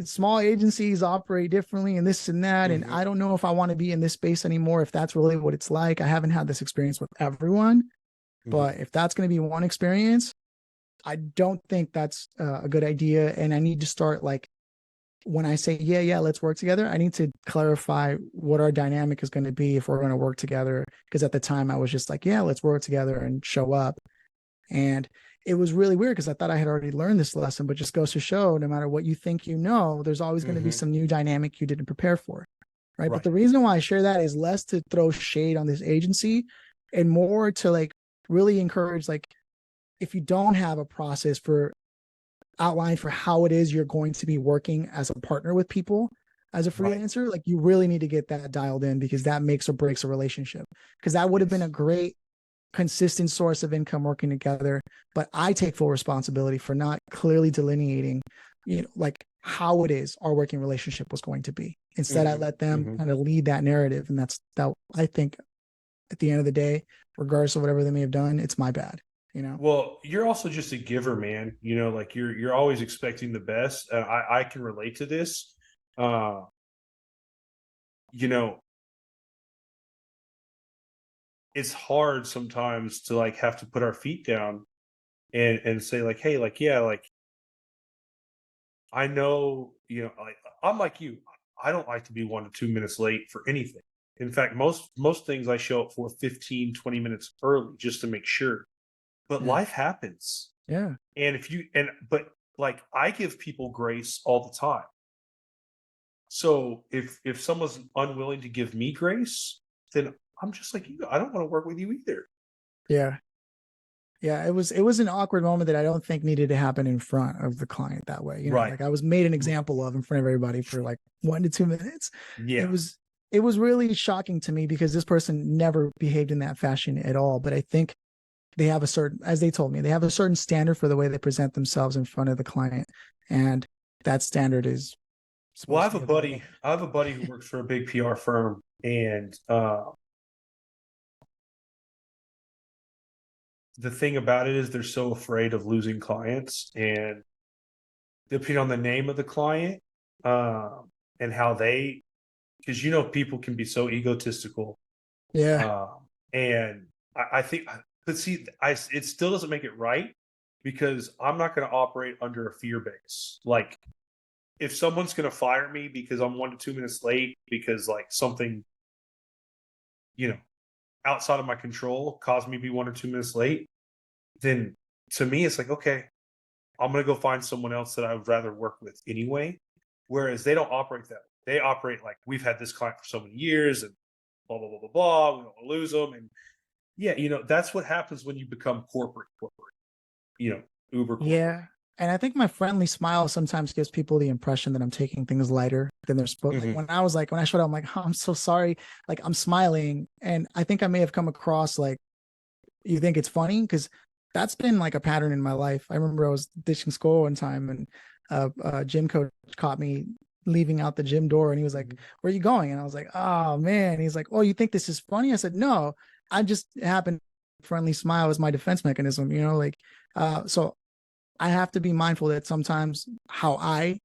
small agencies operate differently and this and that. And I don't know if I want to be in this space anymore, if that's really what it's like. I haven't had this experience with everyone, but if that's going to be one experience, I don't think that's a good idea. And I need to start like, when I say, yeah, let's work together, I need to clarify what our dynamic is going to be if we're going to work together. Because at the time I was just like, yeah, let's work together and show up. And it was really weird because I thought I had already learned this lesson, but just goes to show no matter what you think, there's always going to be some new dynamic you didn't prepare for. Right. But the reason why I share that is less to throw shade on this agency and more to like really encourage, like, if you don't have a process for outline for how it is you're going to be working as a partner with people as a freelancer, like you really need to get that dialed in because that makes or breaks a relationship. Because that would have been a great consistent source of income working together, but I take full responsibility for not clearly delineating, like how it is our working relationship was going to be. Instead, I let them kind of lead that narrative, and that's that. I think at the end of the day, regardless of whatever they may have done, it's my bad. Well, you're also just a giver, man. Like you're always expecting the best. I can relate to this. You know, it's hard sometimes to like have to put our feet down and say like, hey, like, yeah, like I know, like I'm like you. I don't like to be 1 to 2 minutes late for anything. In fact, most things I show up for 15, 20 minutes early just to make sure. But life happens. Yeah. And but like I give people grace all the time. So if someone's unwilling to give me grace, then I'm just like you. I don't want to work with you either. Yeah. Yeah, it was an awkward moment that I don't think needed to happen in front of the client that way. Right. Like I was made an example of in front of everybody for like 1 to 2 minutes. Yeah. It was really shocking to me because this person never behaved in that fashion at all. But I think they have a certain, as they told me, they have a certain standard for the way they present themselves in front of the client. And that standard is Well, supposed to be I have a buddy who works for a big PR firm, and the thing about it is they're so afraid of losing clients, and depending on the name of the client, and how they, because people can be so egotistical, Yeah. and I think, but see, it still doesn't make it right because I'm not going to operate under a fear base. Like if someone's going to fire me because I'm 1 to 2 minutes late because like something, you know, outside of my control caused me to be 1 or 2 minutes late, then to me it's like, okay, I'm going to go find someone else that I would rather work with anyway. Whereas they don't operate that way. They operate like, we've had this client for so many years and blah blah blah blah blah. We don't want to lose them. And yeah, that's what happens when you become corporate, uber corporate. Yeah. And I think my friendly smile sometimes gives people the impression that I'm taking things lighter than they're supposed. Mm-hmm. Like when I showed up, I'm like, oh, I'm so sorry. Like I'm smiling. And I think I may have come across like, you think it's funny? Because that's been like a pattern in my life. I remember I was ditching school one time and a gym coach caught me leaving out the gym door and he was like, where are you going? And I was like, oh man. He's like, oh, you think this is funny? I said, no, I just happened friendly smile as my defense mechanism, so I have to be mindful that sometimes how I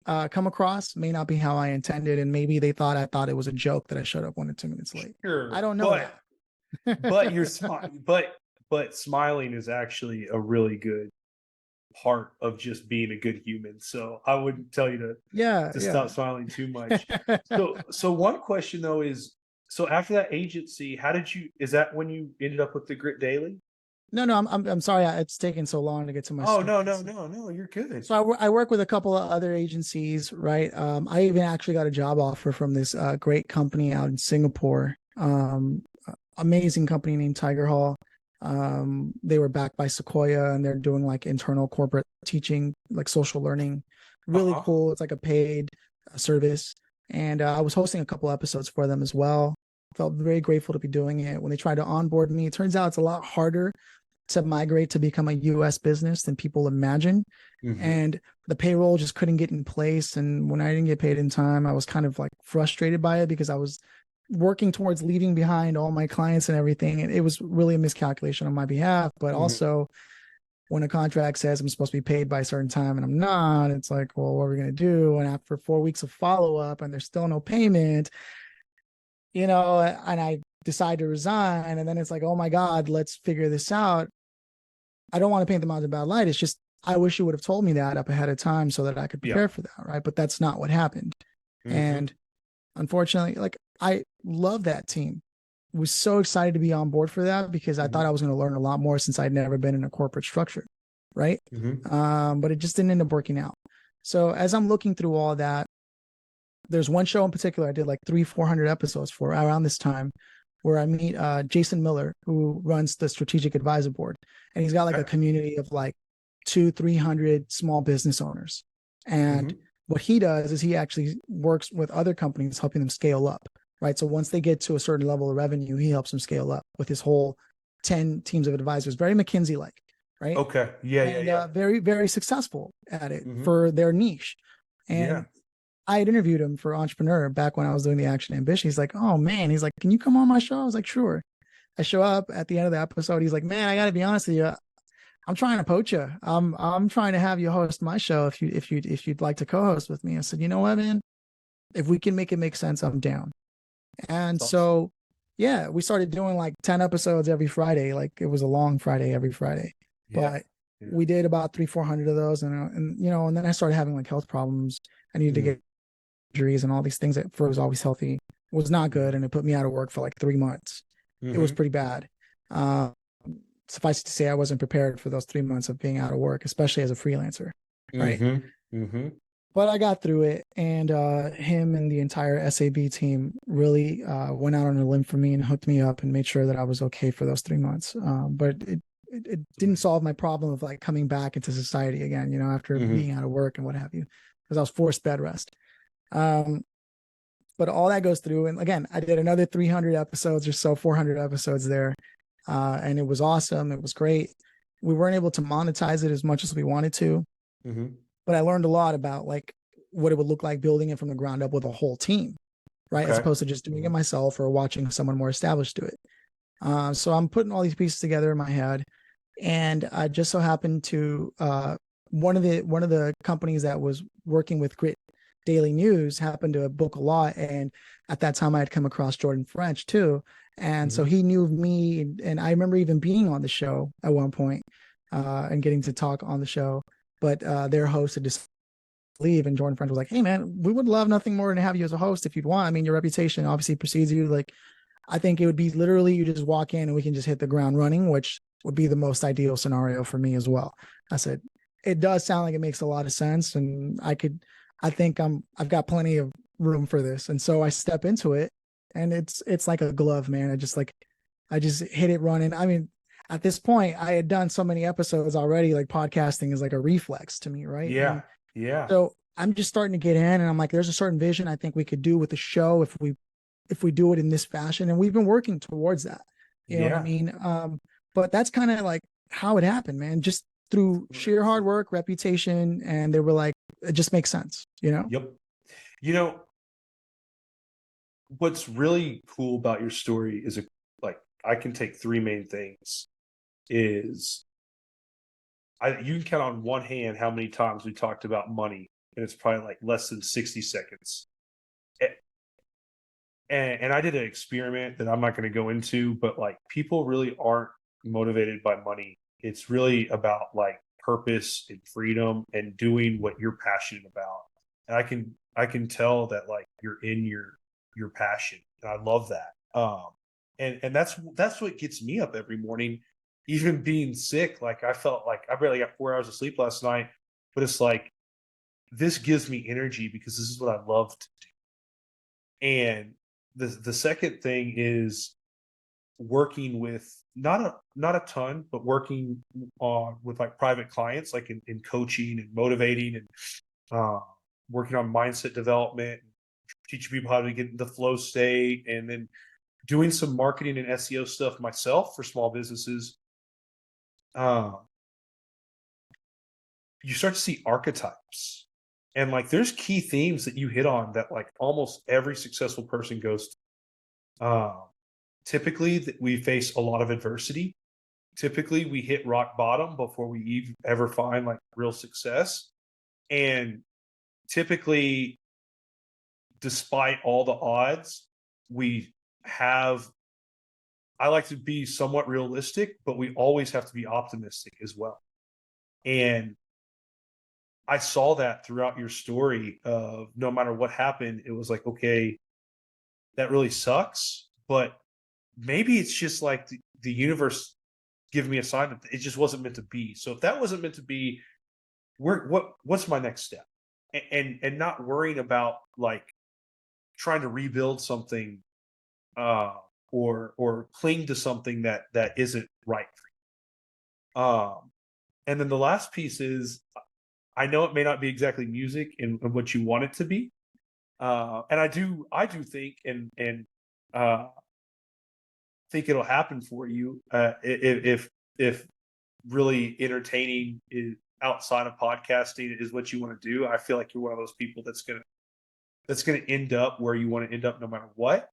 come across may not be how I intended. And maybe they thought I thought it was a joke that I showed up 1 or 2 minutes late. Sure, I don't know but you're but smiling is actually a really good part of just being a good human. So I wouldn't tell you to stop smiling too much. So one question though is, so after that agency, is that when you ended up with the Grit Daily? No, I'm sorry. It's taken so long to get to my. Oh, no, you're good. So I work with a couple of other agencies, right? I even actually got a job offer from this great company out in Singapore. Amazing company named Tiger Hall. They were backed by Sequoia and they're doing like internal corporate teaching, like social learning. Really cool. It's like a paid service. And I was hosting a couple episodes for them as well. Felt very grateful to be doing it. When they tried to onboard me, it turns out it's a lot harder to migrate to become a US business than people imagine. Mm-hmm. And the payroll just couldn't get in place. And when I didn't get paid in time, I was kind of like frustrated by it because I was working towards leaving behind all my clients and everything. And it was really a miscalculation on my behalf. But also when a contract says I'm supposed to be paid by a certain time and I'm not, it's like, well, what are we going to do? And after 4 weeks of follow-up and there's still no payment, and I decide to resign. And then it's like, oh my God, let's figure this out. I don't want to paint them out in a bad light. It's just, I wish you would have told me that up ahead of time so that I could prepare for that. Right. But that's not what happened. And unfortunately, like I love that team. Was so excited to be on board for that because I thought I was going to learn a lot more since I'd never been in a corporate structure. Right. But it just didn't end up working out. So as I'm looking through all that, there's one show in particular I did like 300-400 episodes for around this time where I meet Jason Miller, who runs the Strategic Advisor Board. And he's got like a community of like 200-300 small business owners. And what he does is he actually works with other companies, helping them scale up, right? So once they get to a certain level of revenue, he helps them scale up with his whole 10 teams of advisors, very McKinsey-like, right? Okay. Yeah. Very, very successful at it for their niche. And I had interviewed him for Entrepreneur back when I was doing the Action Ambition. He's like, oh man, he's like, can you come on my show? I was like, sure. I show up at the end of the episode. He's like, man, I got to be honest with you. I'm trying to poach you. I'm trying to have you host my show if you'd like to co-host with me. I said, you know what, man? If we can make it make sense, I'm down. And so, yeah, we started doing like 10 episodes every Friday. Like it was a long Friday every Friday, but we did about 300-400 of those. And then I started having like health problems. I needed to get injuries and all these things that was always healthy was not good. And it put me out of work for like 3 months. It was pretty bad. Suffice it to say, I wasn't prepared for those 3 months of being out of work, especially as a freelancer. Right. But I got through it, and him and the entire SAB team really went out on a limb for me and hooked me up and made sure that I was okay for those 3 months. But it didn't solve my problem of like coming back into society again, after being out of work and what have you, because I was forced bed rest. But all that goes through. And again, I did another 300 episodes or so, 400 episodes there. And it was awesome. It was great. We weren't able to monetize it as much as we wanted to, but I learned a lot about like what it would look like building it from the ground up with a whole team, right? Okay. As opposed to just doing it myself or watching someone more established do it. So I'm putting all these pieces together in my head, and I just so happened to, one of the companies that was working with Grit Daily News happened to book a lot. And at that time I had come across Jordan French too. And so he knew of me. And I remember even being on the show at one point and getting to talk on the show, but their host had leave. And Jordan Friends was like, hey man, we would love nothing more than to have you as a host if you'd want. I mean, your reputation obviously precedes you. Like, I think it would be literally you just walk in and we can just hit the ground running, which would be the most ideal scenario for me as well. I said, it does sound like it makes a lot of sense. And I think I've got plenty of room for this. And so I step into it and it's like a glove, man. I just hit it running. I mean, at this point I had done so many episodes already, like podcasting is like a reflex to me. Right. Yeah. And Yeah. so I'm just starting to get in and I'm like, there's a certain vision I think we could do with the show if we do it in this fashion. And we've been working towards that. You know what I Yeah. mean? But that's kind of like how it happened, man. Just through sheer hard work, reputation, and they were like, it just makes sense, you know? Yep. You know, what's really cool about your story is like I can take three main things. Is you can count on one hand how many times we talked about money, and it's probably like less than 60 seconds. And I did an experiment that I'm not going to go into, but like people really aren't motivated by money. It's really about like purpose and freedom and doing what you're passionate about. And I can tell that like you're in your passion, and I love that. And that's what gets me up every morning. Even being sick, like I felt like I barely got 4 hours of sleep last night, but it's like this gives me energy because this is what I love to do. And the second thing is working with not a ton, but working on with like private clients, like in coaching and motivating and uh, working on mindset development, teaching people how to get into the flow state, and then doing some marketing and SEO stuff myself for small businesses. Um, you start to see archetypes, and like there's key themes that you hit on that like almost every successful person goes to. Typically, we face a lot of adversity. Typically, we hit rock bottom before we ever find like real success. And typically, despite all the odds, we have, I like to be somewhat realistic, but we always have to be optimistic as well. And I saw that throughout your story of no matter what happened, it was like, okay, that really sucks, but maybe it's just like the universe giving me a sign that it just wasn't meant to be. So if that wasn't meant to be, what's my next step? And not worrying about like trying to rebuild something uh or cling to something that isn't right for you. And then the last piece is I know it may not be exactly music and what you want it to be. And I do think and uh think it'll happen for you if really entertaining is outside of podcasting is what you want to do. I feel like you're one of those people that's gonna end up where you want to end up no matter what.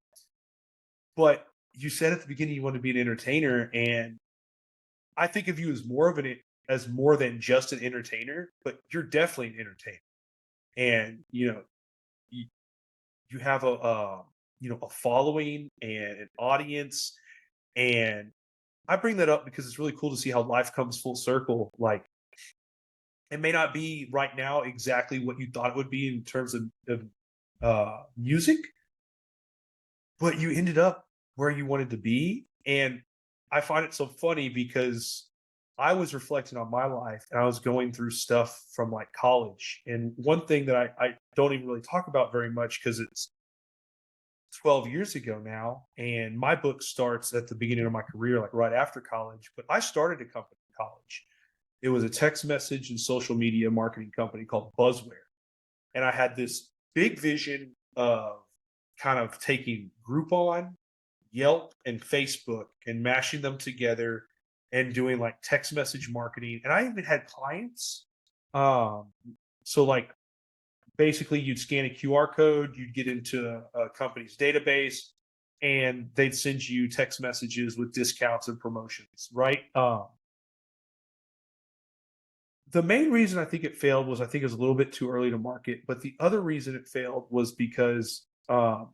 But you said at the beginning you want to be an entertainer, and I think of you as more than just an entertainer, but you're definitely an entertainer. And you, you have a following and an audience, and I bring that up because it's really cool to see how life comes full circle. Like it may not be right now exactly what you thought it would be in terms of music, but you ended up where you wanted to be. And I find it so funny because I was reflecting on my life and I was going through stuff from like college. And one thing that I don't even really talk about very much because it's 12 years ago now. And my book starts at the beginning of my career, like right after college. But I started a company in college. It was a text message and social media marketing company called Buzzware. And I had this big vision of kind of taking Groupon, Yelp, and Facebook and mashing them together and doing like text message marketing. And I even had clients. Um, so like basically you'd scan a QR code, you'd get into a company's database, and they'd send you text messages with discounts and promotions, right? The main reason I think it failed was I think it was a little bit too early to market. But the other reason it failed was because I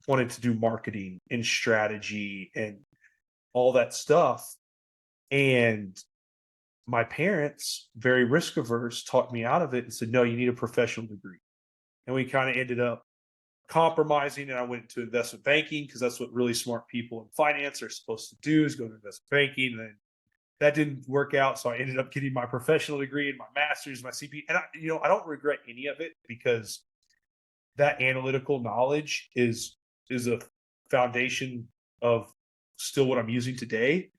wanted to do marketing and strategy and all that stuff. And my parents, very risk averse, talked me out of it and said, no, you need a professional degree. And we kind of ended up compromising, and I went to investment banking because that's what really smart people in finance are supposed to do, is go to investment banking. And then that didn't work out. So I ended up getting my professional degree and my master's, my CP. And I don't regret any of it, because that analytical knowledge is a foundation of still what I'm using today.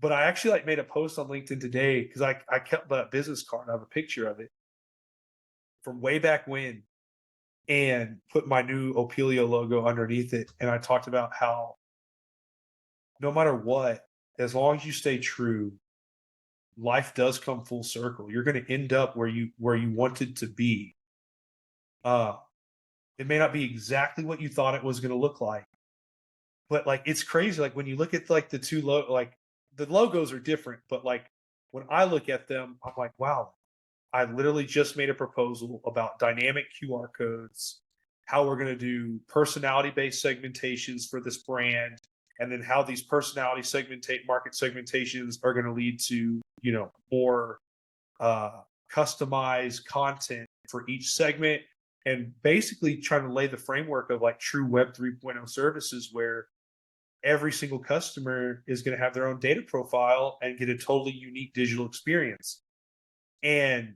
But I actually made a post on LinkedIn today, because I kept that business card. I have a picture of it from way back when, and put my new Opelio logo underneath it. And I talked about how no matter what, as long as you stay true, life does come full circle. You're going to end up where you wanted to be. It may not be exactly what you thought it was going to look like, but it's crazy. When you look at the two the logos are different, but when I look at them, I'm like, wow, I literally just made a proposal about dynamic QR codes, how we're going to do personality-based segmentations for this brand, and then how these personality market segmentations are going to lead to, more customized content for each segment, and basically trying to lay the framework of true Web 3.0 services, where every single customer is going to have their own data profile and get a totally unique digital experience. And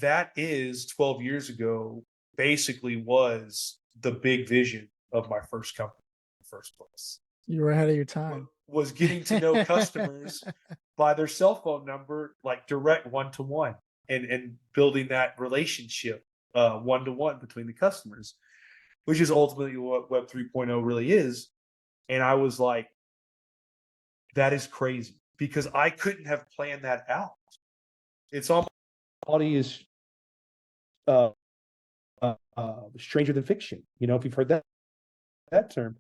that is 12 years ago, basically was the big vision of my first company in the first place. You were ahead of your time. Was getting to know customers by their cell phone number, direct one-to-one, and building that relationship one-to-one between the customers, which is ultimately what Web 3.0 really is. And I was like, that is crazy, because I couldn't have planned that out. It's almost is stranger than fiction, if you've heard that term.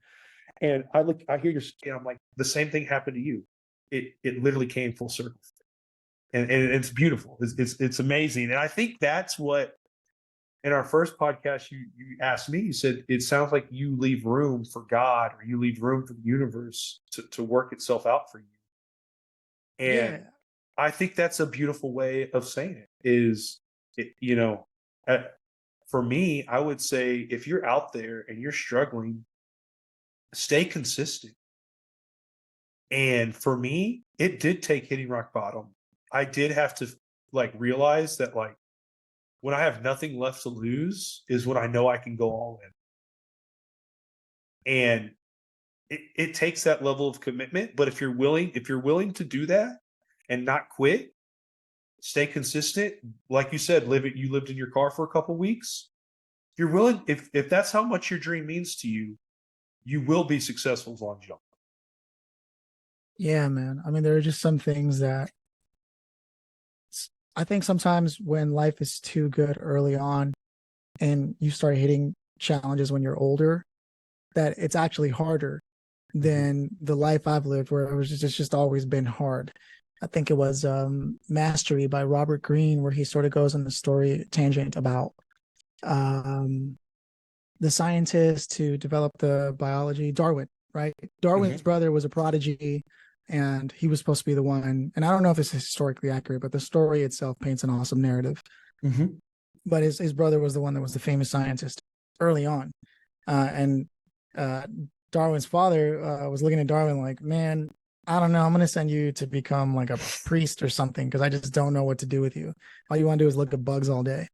And I hear your, I'm like, the same thing happened to you. It literally came full circle, and it's beautiful. It's amazing. And I think that's what, in our first podcast, you asked me, you said, it sounds like you leave room for God, or you leave room for the universe to work itself out for you. And yeah. I think that's a beautiful way of saying it. For me, I would say, if you're out there and you're struggling, stay consistent. And for me, it did take hitting rock bottom. I did have to realize that when I have nothing left to lose is when I know I can go all in. And it takes that level of commitment. But if you're willing to do that and not quit, stay consistent. Like you said, you lived in your car for a couple weeks. You're willing, if that's how much your dream means to you, you will be successful as long as you don't. Yeah, man. I mean, there are just some things that I think sometimes when life is too good early on and you start hitting challenges when you're older, that it's actually harder than the life I've lived, where it was just always been hard. I think it was Mastery by Robert Greene, where he sort of goes on the story tangent about the scientist who developed the biology, Darwin, right? Darwin's brother was a prodigy, and he was supposed to be the one. And I don't know if it's historically accurate, but the story itself paints an awesome narrative. But his brother was the one that was the famous scientist early on. And Darwin's father was looking at Darwin like, man, I don't know, I'm going to send you to become a priest or something, because I just don't know what to do with you. All you want to do is look at bugs all day,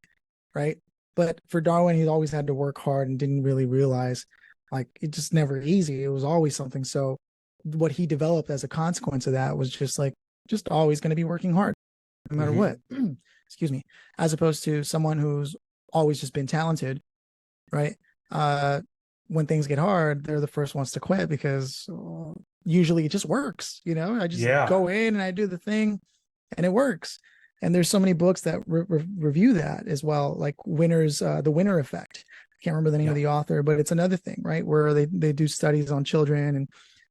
right? But for Darwin, he always had to work hard and didn't really realize it just never easy. It was always something. So what he developed as a consequence of that was just always going to be working hard no matter what. Excuse me. As opposed to someone who's always just been talented, right? When things get hard, they're the first ones to quit, because usually it just works. I just go in and I do the thing and it works. And there's so many books that review that as well, like Winners, The Winner Effect. I can't remember the name of the author, but it's another thing, right? Where they do studies on children and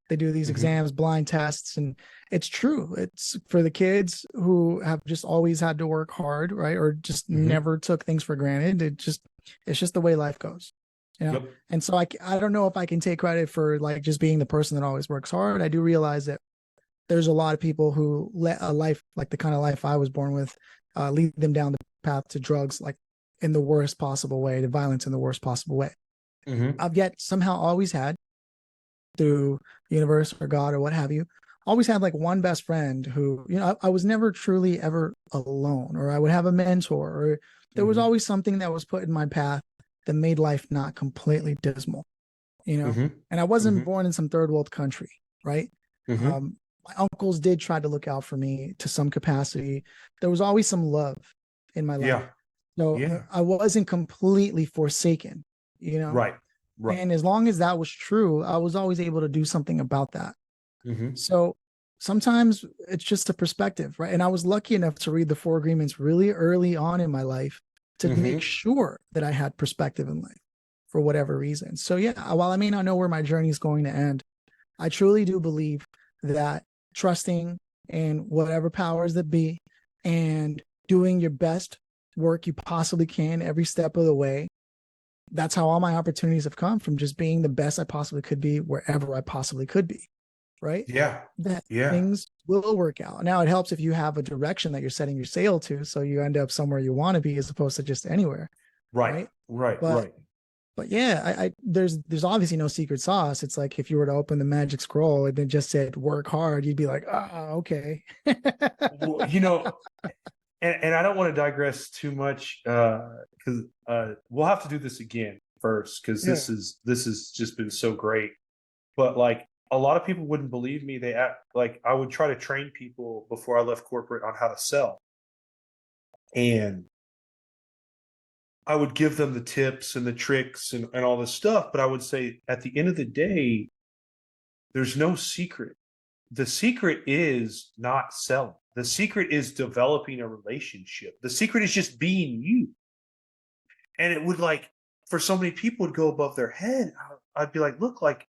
they do these exams, blind tests. And it's true. It's for the kids who have just always had to work hard, right? Or just never took things for granted. It's just the way life goes. And so I don't know if I can take credit for just being the person that always works hard. I do realize that there's a lot of people who let a life like the kind of life I was born with lead them down the path to drugs, like in the worst possible way, to violence in the worst possible way. I've yet somehow always had, through the universe or God or what have you, always had like one best friend who, you know, I was never truly ever alone, or I would have a mentor, or there was always something that was put in my path that made life not completely dismal, you know. And I wasn't born in some third world country, right? My uncles did try to look out for me to some capacity. There was always some love in my life. So I wasn't completely forsaken, you know. Right. And as long as that was true, I was always able to do something about that. So sometimes it's just a perspective, right? And I was lucky enough to read the Four Agreements really early on in my life to make sure that I had perspective in life for whatever reason. So yeah, while I may not know where my journey is going to end, I truly do believe that trusting in whatever powers that be and doing your best work you possibly can every step of the way, that's how all my opportunities have come, from just being the best I possibly could be wherever I possibly could be. Right. That things will work out. Now it helps if you have a direction that you're setting your sail to, so you end up somewhere you want to be as opposed to just anywhere. Right. But yeah, I there's obviously no secret sauce. It's like if you were to open the magic scroll and it just said work hard, you'd be like, okay. Well, you know, and I don't want to digress too much because we'll have to do this again first, because this has just been so great. But like, a lot of people wouldn't believe me. Like, I would try to train people before I left corporate on how to sell, and I would give them the tips and the tricks and all this stuff. But I would say, at the end of the day, there's no secret. The secret is not selling. The secret is developing a relationship. The secret is just being you. And it would, like, for so many people, would go above their head. I'd be like, look, like,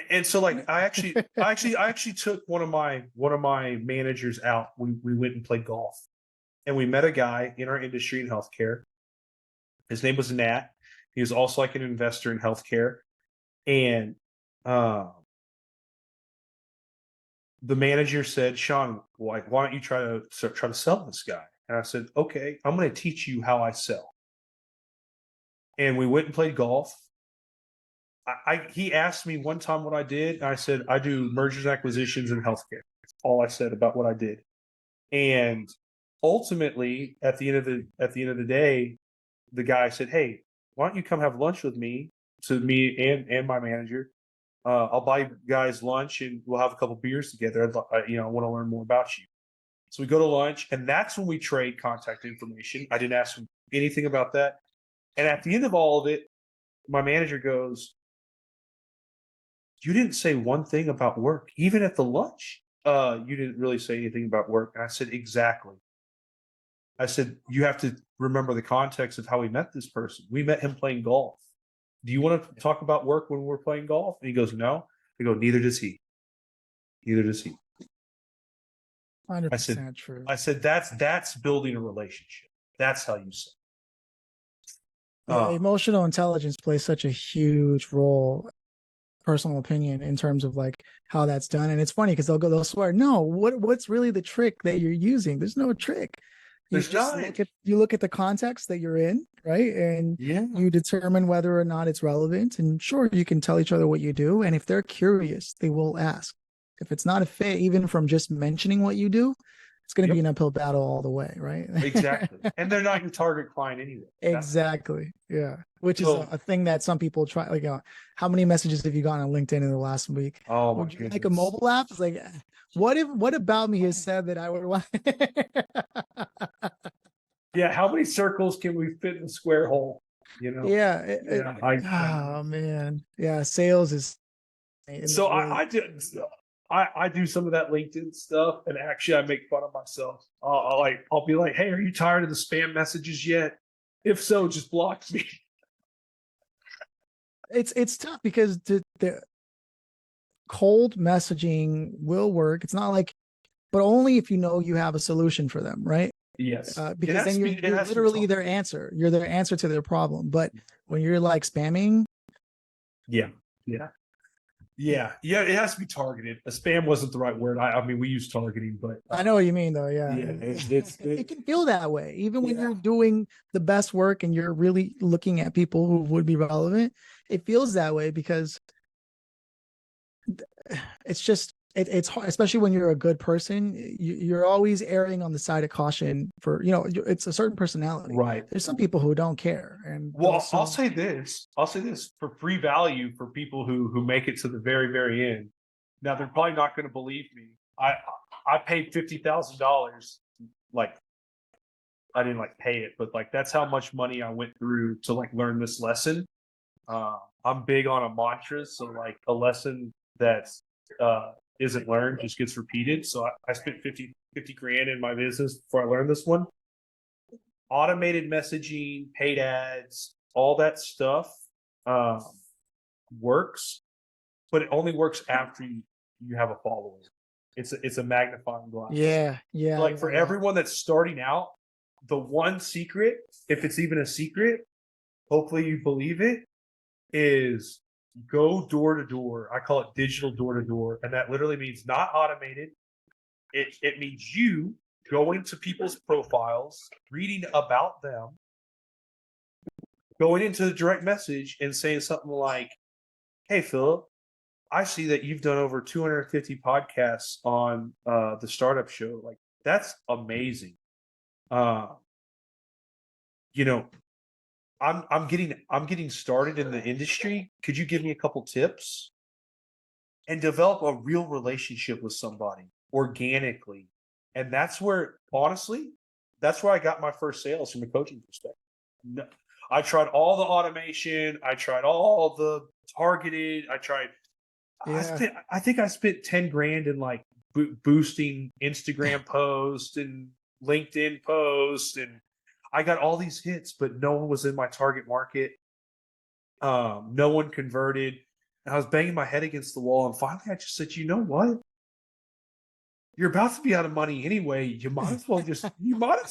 and so like I actually took one of my managers out. We went and played golf, and we met a guy in our industry in healthcare. His name was Nat. He was also like an investor in healthcare, and the manager said, "Sean, why don't you try to sell this guy?" And I said, "Okay, I'm going to teach you how I sell." And we went and played golf. He asked me one time what I did, and I said, I do mergers and acquisitions in healthcare. That's all I said about what I did. And ultimately, at the end of the day, the guy said, "Hey, why don't you come have lunch with me?" To me and my manager. I'll buy you guys lunch, and we'll have a couple beers together. I want to learn more about you. So we go to lunch, and that's when we trade contact information. I didn't ask him anything about that. And at the end of all of it, my manager goes, "You didn't say one thing about work, even at the lunch. You didn't really say anything about work." And I said, "Exactly." I said, "You have to remember the context of how we met this person. We met him playing golf. Do you want to talk about work when we're playing golf?" And he goes, "No." I go, "Neither does he. Neither does he." 100% true. I said, that's building a relationship. That's how you say. Emotional intelligence plays such a huge role, personal opinion, in terms of like how that's done. And it's funny because they'll swear, no, what's really the trick that you're using? There's no trick. You look at the context that you're in, right? And you determine whether or not it's relevant. And sure, you can tell each other what you do. And if they're curious, they will ask. If it's not a fit, even from just mentioning what you do, it's going to be an uphill battle all the way, right? Exactly. And they're not your target client anyway. Exactly. Yeah. Which is a thing that some people try. Like, how many messages have you gotten on LinkedIn in the last week? Oh my goodness. goodness. Like a mobile app? It's like, what about me has said that I would want? Yeah. How many circles can we fit in a square hole? Yeah. Oh man. Yeah. Sales is. So I do some of that LinkedIn stuff, and actually I make fun of myself. I'll be like, "Hey, are you tired of the spam messages yet? If so, just block me." It's tough because the cold messaging will work. It's not like, but only if you know you have a solution for them, right? Yes. Because then you're literally their answer. You're their answer to their problem. But when you're like spamming, yeah, Yeah, yeah, it has to be targeted. A spam wasn't the right word. I mean, we use targeting, but I know what you mean, though. Yeah, yeah, it can feel that way, even when yeah, you're doing the best work and you're really looking at people who would be relevant. It feels that way because it's just it's hard, especially when you're a good person. You're always erring on the side of caution for it's a certain personality. right. There's some people who don't care, and Well, those I'll so say this. I'll say this for free value for people who make it to the very end. Now they're probably not going to believe me. I paid $50,000. Like I didn't like pay it, but like that's how much money I went through to like learn this lesson. I'm big on a mantra, so like a lesson that's isn't learned just gets repeated. So I spent 50 grand in my business before I learned this one. Automated messaging, paid ads, all that stuff um, works, but it only works after you have a following. It's a magnifying glass. yeah, Like for everyone that's starting out, the one secret, if it's even a secret, hopefully you believe it, is go door to door. I call it digital door to door, and that literally means not automated. It means you going to people's profiles, reading about them, going into the direct message and saying something like, "Hey, Philip, I see that you've done over 250 podcasts on the startup show. Like, that's amazing. Uh, you know, I'm getting started in the industry. Could you give me a couple tips and develop a real relationship with somebody organically?" And that's where, honestly, that's where I got my first sales from a coaching perspective. No, I tried all the automation. I tried all the targeted. yeah. I think I spent 10 grand in like boosting Instagram posts and LinkedIn posts, and I got all these hits, but no one was in my target market. No one converted. And I was banging my head against the wall, and finally I just said, you know what? You're about to be out of money anyway. You might as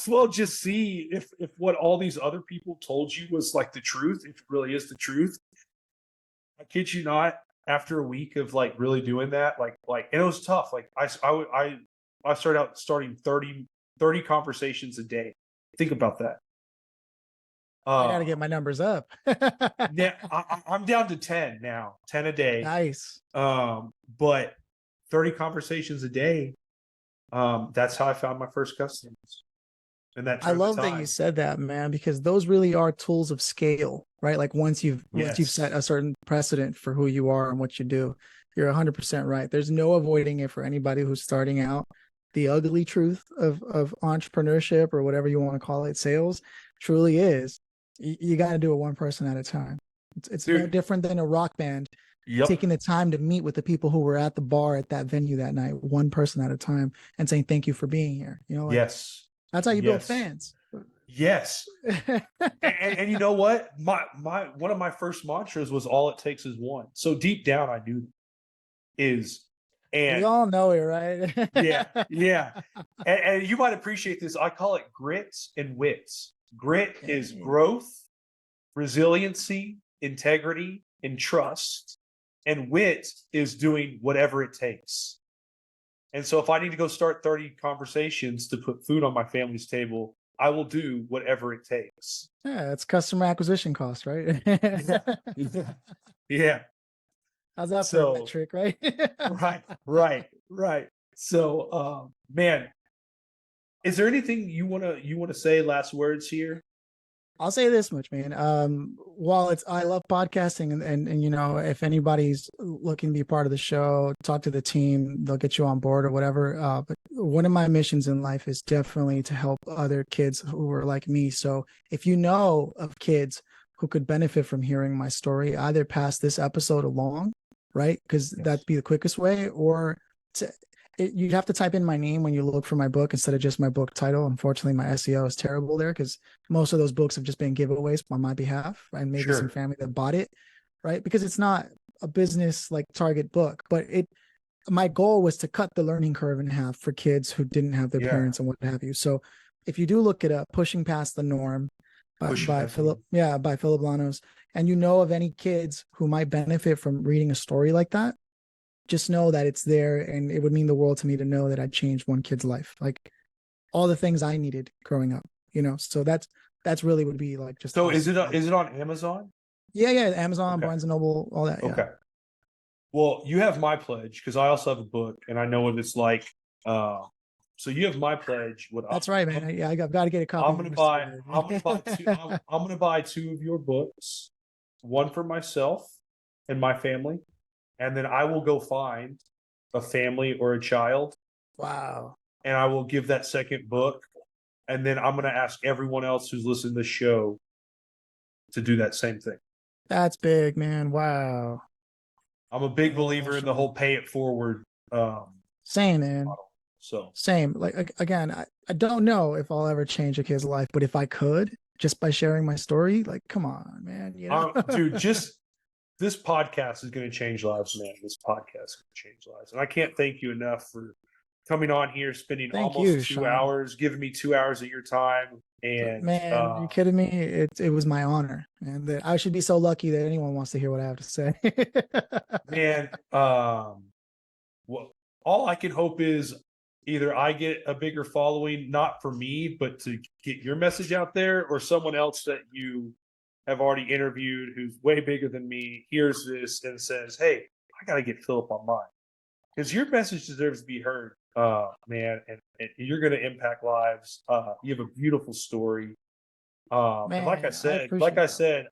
well just see if what all these other people told you was like the truth, if it really is the truth. I kid you not, after a week of like really doing that, and it was tough. Like I started out starting 30 conversations a day. Think about that. I got to Uh, get my numbers up. now I'm down to 10 now, 10 a day. Nice. But 30 conversations a day. That's how I found my first customers. And that I took love that you time. said that, man, because those really are tools of scale, right? Like once you've set Yes. a certain precedent for who you are and what you do, you're 100% right. There's no avoiding it for anybody who's starting out. The ugly truth of entrepreneurship, or whatever you want to call it, sales, truly is you got to do it one person at a time. It's no Dude. different than a rock band Yep. taking the time to meet with the people who were at the bar at that venue that night, one person at a time, and saying thank you for being here. Like Yes. that's how you build Yes. fans. Yes. And you know what? My one of my first mantras was all it takes is one. So deep down I knew is We and all know it, right? yeah, yeah. And you might appreciate this. I call it grits and wits. Grit is Dang. growth, resiliency, integrity, and trust. And wit is doing whatever it takes. And so if I need to go start 30 conversations to put food on my family's table, I will do whatever it takes. Yeah, it's customer acquisition cost, right? Yeah. Yeah. Yeah. How's that for a So metric, right? right. So man, is there anything you wanna say, last words here? I'll say this much, man. While I love podcasting, and if anybody's looking to be part of the show, talk to the team, they'll get you on board or whatever. But one of my missions in life is definitely to help other kids who are like me. So if you know of kids who could benefit from hearing my story, either pass this episode along, right? Because Yes. that'd be the quickest way, or you'd have to type in my name when you look for my book instead of just my book title. Unfortunately, my SEO is terrible there because most of those books have just been giveaways on my behalf, and maybe some Sure. family that bought it, right? Because it's not a business like target book, but my goal was to cut the learning curve in half for kids who didn't have their Yeah. parents and what have you. So if you do look it up, Pushing Past the Norm Pushing by past the Phillip Lanos, and you know of any kids who might benefit from reading a story like that, just know that it's there, and it would mean the world to me to know that I changed one kid's life. Like all the things I needed growing up, So that's really would be like just. So awesome. is it on Amazon? Yeah, Amazon, Okay. Barnes and Noble, all that. Yeah. Okay. Well, you have my pledge because I also have a book and I know what it's like. So you have my pledge. That's right, man. I've got to get a copy. I'm gonna buy. I'm gonna buy two. I'm gonna buy two of your books, one for myself and my family, and then I will go find a family or a child. Wow. And I will give that second book, and then I'm gonna ask everyone else who's listening to the show to do that same thing. That's big, man. Wow. I'm a big believer in the whole pay it forward. Same, man. Model. So same. Like again, I don't know if I'll ever change a kid's life, but if I could, just by sharing my story, like, come on, man. Dude, just this podcast is going to change lives, man. This podcast is going to change lives, and I can't thank you enough for coming on here, spending almost 2 hours, giving me 2 hours of your time. And man, are you kidding me? It was my honor, and that I should be so lucky that anyone wants to hear what I have to say. Man, well, all I can hope is either I get a bigger following, not for me, but to get your message out there, or someone else that you have already interviewed who's way bigger than me hears this and says, "Hey, I got to get Phillip on mine," because your message deserves to be heard, man, and you're going to impact lives. You have a beautiful story. Man, and like I said,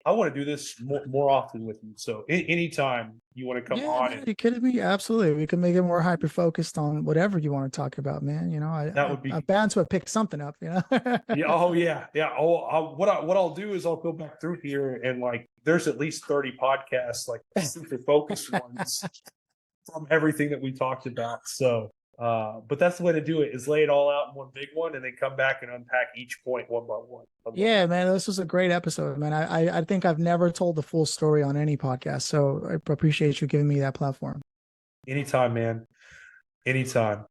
I want to do this more often with you. So anytime you want to come on, man, are you kidding me? Absolutely, we can make it more hyper focused on whatever you want to talk about, man. I'm bound to have picked something up. Yeah. Oh yeah. What I'll do is I'll go back through here and like there's at least 30 podcasts, like super focused ones from everything that we talked about. So. But that's the way to do it, is lay it all out in one big one and then come back and unpack each point one by one. Yeah, man, this was a great episode, man. I think I've never told the full story on any podcast, so I appreciate you giving me that platform. Anytime, man. Anytime.